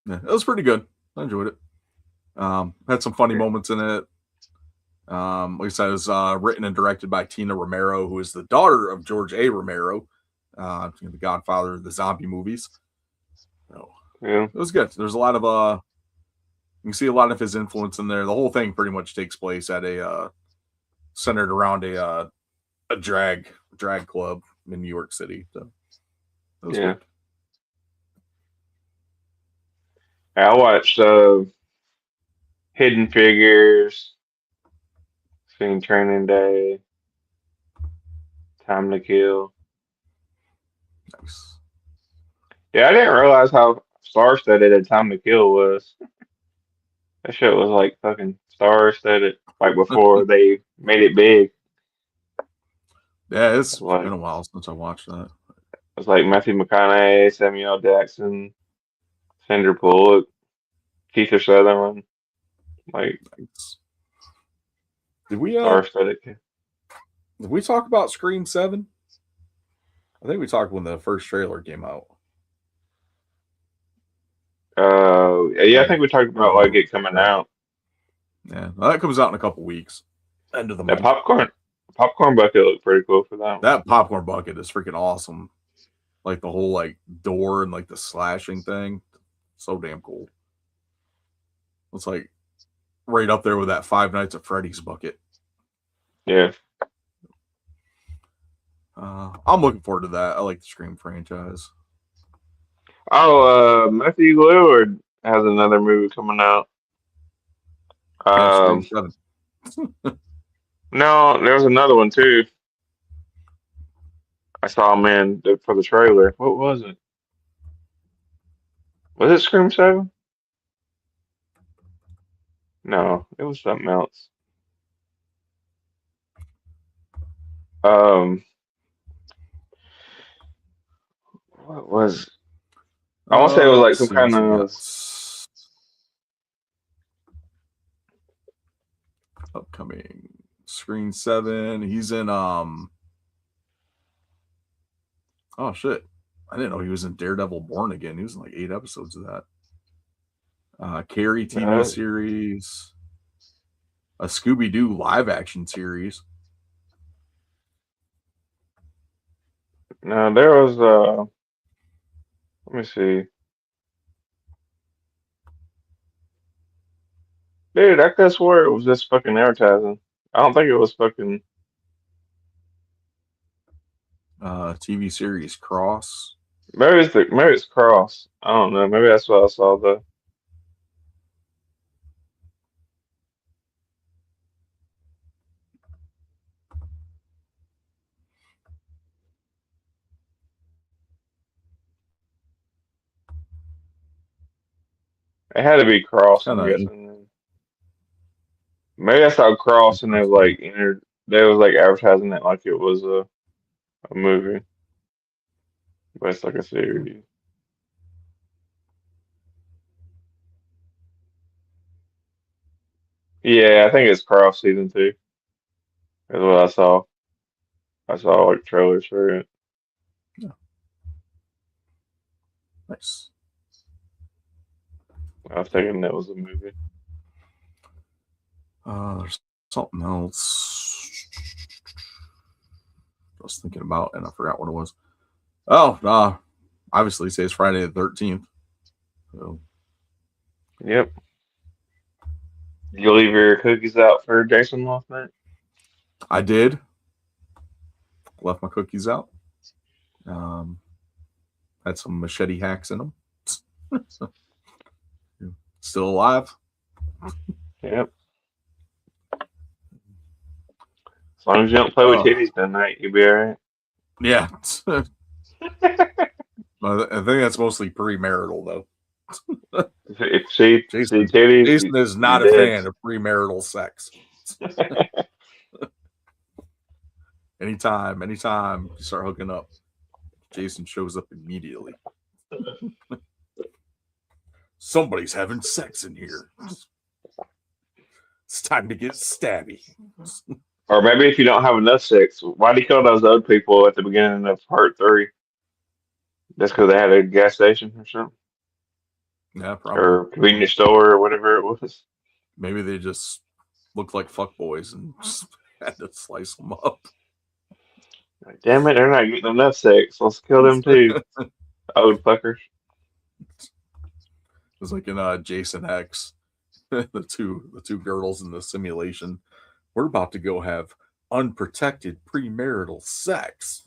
Yeah, it was pretty good. I enjoyed it. Had some funny moments in it. Like I said, it was written and directed by Tina Romero, who is the daughter of George A. Romero, the godfather of the zombie movies. So Yeah. it was good. There's a lot of you can see a lot of his influence in there. The whole thing pretty much takes place at a centered around a drag club in New York City. So that was Yeah. good. I watched Hidden Figures, seen Training Day, Time to Kill. Nice. Yeah, I didn't realize how star-studded a Time to Kill was. That shit was like fucking star-studded, like before they made it big. Yeah, It was it's been like a while since I watched that. Matthew McConaughey, Samuel L. Jackson, Sandra Bullock, Keith Sutherland, like Nice. Did star-studded. we talk about Scream 7? I think we talked when the first trailer came out. Yeah, I Like think we talked I don't about like remember. it coming out. Yeah, well, that comes out in a couple weeks, end of the That month. popcorn bucket looked pretty cool for that one. That popcorn bucket is freaking awesome. Like the whole like door and like the slashing thing, so damn cool. It's like right up there with that Five Nights at Freddy's bucket. Yeah. I'm looking forward to that. I like the Scream franchise. Oh, Matthew Lillard has another movie coming out. Yeah, Scream Um, 7. no, there was another one too. I saw him in for the trailer. What was it? Was it Scream 7? No, it was something else. Um, What was? I want to say it was like Let's some see what kind you of. got. Upcoming Screen 7. He's in oh shit. I didn't know he was in Daredevil Born Again. He was in like 8 episodes of that. Carrie TV series. A Scooby-Doo live action series. No, there was let me see. Dude, I could swear it was just fucking advertising. I don't think it was fucking. TV series Cross. Maybe it's Cross. I don't know. Maybe that's what I saw though. It had to be Cross, I'm Kinda, guessing. Maybe I saw Cross and they was like advertising it like it was a movie, but it's like a series. Yeah, I think it's Cross season 2. Is what I saw. I saw like trailers for it. nice. I was thinking that was a movie. There's something else I was thinking about and I forgot what it was. Oh, obviously it says Friday the 13th. So Yep. Did you leave your cookies out for Jason last night? I did. Left my cookies out. Had some machete hacks in them. Still alive. Yep. As long as you don't play with titties tonight, you'll be alright. Yeah. I think that's mostly premarital, though. If she Jason, see titties, Jason is not a fan of premarital sex. Anytime you start hooking up, Jason shows up immediately. Somebody's having sex in here. It's time to get stabby. Or maybe if you don't have enough sex, why do you kill those old people at the beginning of part 3? Just because they had a gas station or something? Yeah, probably. Or convenience store or whatever it was. Maybe they just look like fuckboys and just had to slice them up. Like, damn it, they're not getting enough sex. Let's kill them too. Old fuckers. It was like in Jason X, the two girls in the simulation. We're about to go have unprotected premarital sex.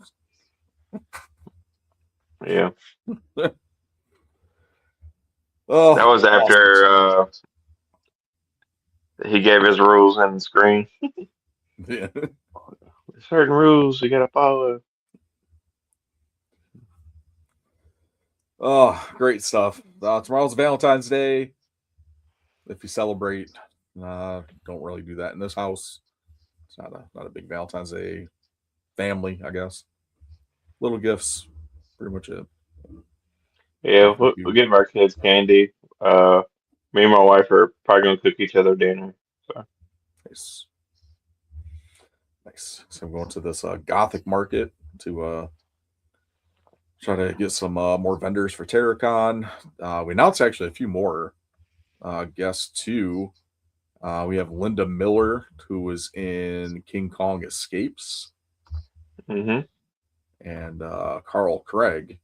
Yeah. Oh, That was after he gave his rules on the screen. Yeah. Certain rules you gotta follow. Oh, great stuff. Tomorrow's Valentine's Day. If you celebrate, don't really do that in this house. It's not a big Valentine's Day family, I guess. Little gifts, pretty much it. Yeah, we'll give our kids candy. Me and my wife are probably gonna cook each other dinner. So Nice. So I'm going to this Gothic market to try to get some more vendors for Terracon. We announced actually a few more guests too. We have Linda Miller, who was in King Kong Escapes, Mm-hmm. and Carl Craig,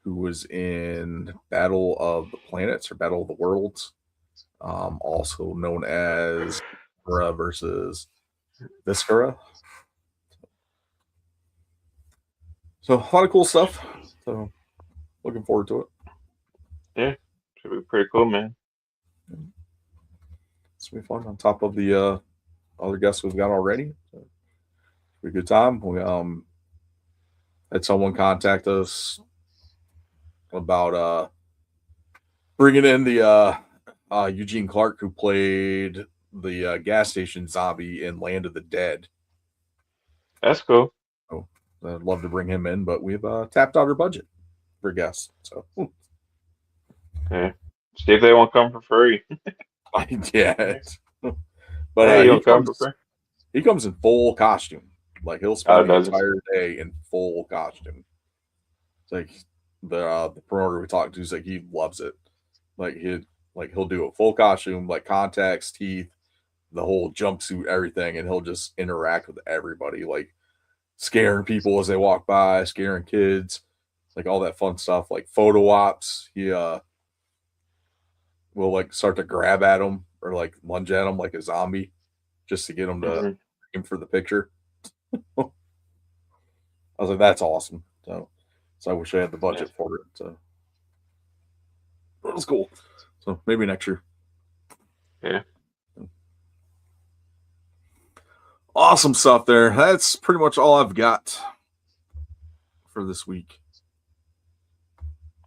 who was in Battle of the Planets or Battle of the Worlds, also known as Viscera versus Viscera. So a lot of cool stuff. So looking forward to it. Yeah, should be pretty cool, man. It's gonna be fun on top of the other guests we've got already. So, be a good time. We had someone contact us about bringing in the Eugene Clark, who played the gas station zombie in Land of the Dead. That's cool. So I'd love to bring him in, but we've tapped out our budget. for guests. So Yeah. See if they won't come for free. yeah, but Hey, you'll come for free. he comes in full costume. Like he'll Oh, spend the does it? entire day in full costume. It's like the promoter we talked to is like he loves it. Like he'll do a full costume, like contacts, teeth, the whole jumpsuit, everything, and he'll just interact with everybody, like scaring people as they walk by, scaring kids, like all that fun stuff, like photo ops. He will like start to grab at them or like lunge at them like a zombie just to get them to aim for the picture. I was like, that's awesome. So I wish I had the budget for it. So that was cool. So maybe next year. Yeah. Awesome stuff there. That's pretty much all I've got for this week.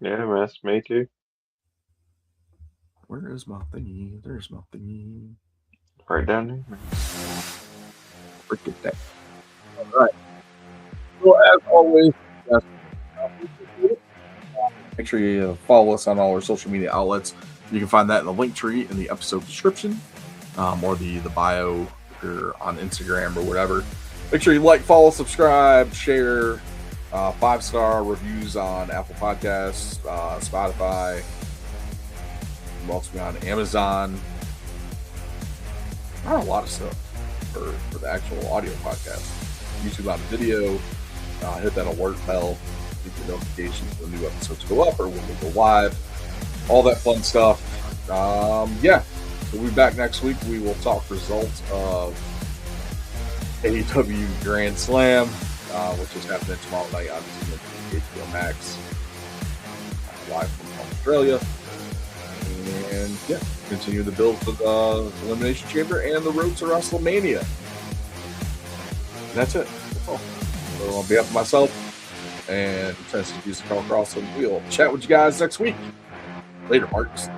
Yeah, man, that's me too. Where is my thingy? There's my thingy. Right down there, man. Freaking that. All right. So as always, guys, make sure you follow us on all our social media outlets. You can find that in the link tree in the episode description, or the bio if you're on Instagram or whatever. Make sure you like, follow, subscribe, share, 5-star reviews on Apple Podcasts, Spotify. We're also on Amazon. Not a lot of stuff for the actual audio podcast. YouTube on video. Hit that alert bell. Get the notifications when new episodes go up or when we go live. All that fun stuff. Yeah. We'll be back next week. We will talk results of AEW Grand Slam, which is happening tomorrow night on HBO Max. Live from Australia. And yeah, continue the build for the Elimination Chamber and the road to WrestleMania. And that's it. That's all. So on behalf of myself and Tennessee Jesus Carl Crossland, we'll chat with you guys next week. Later, Marks.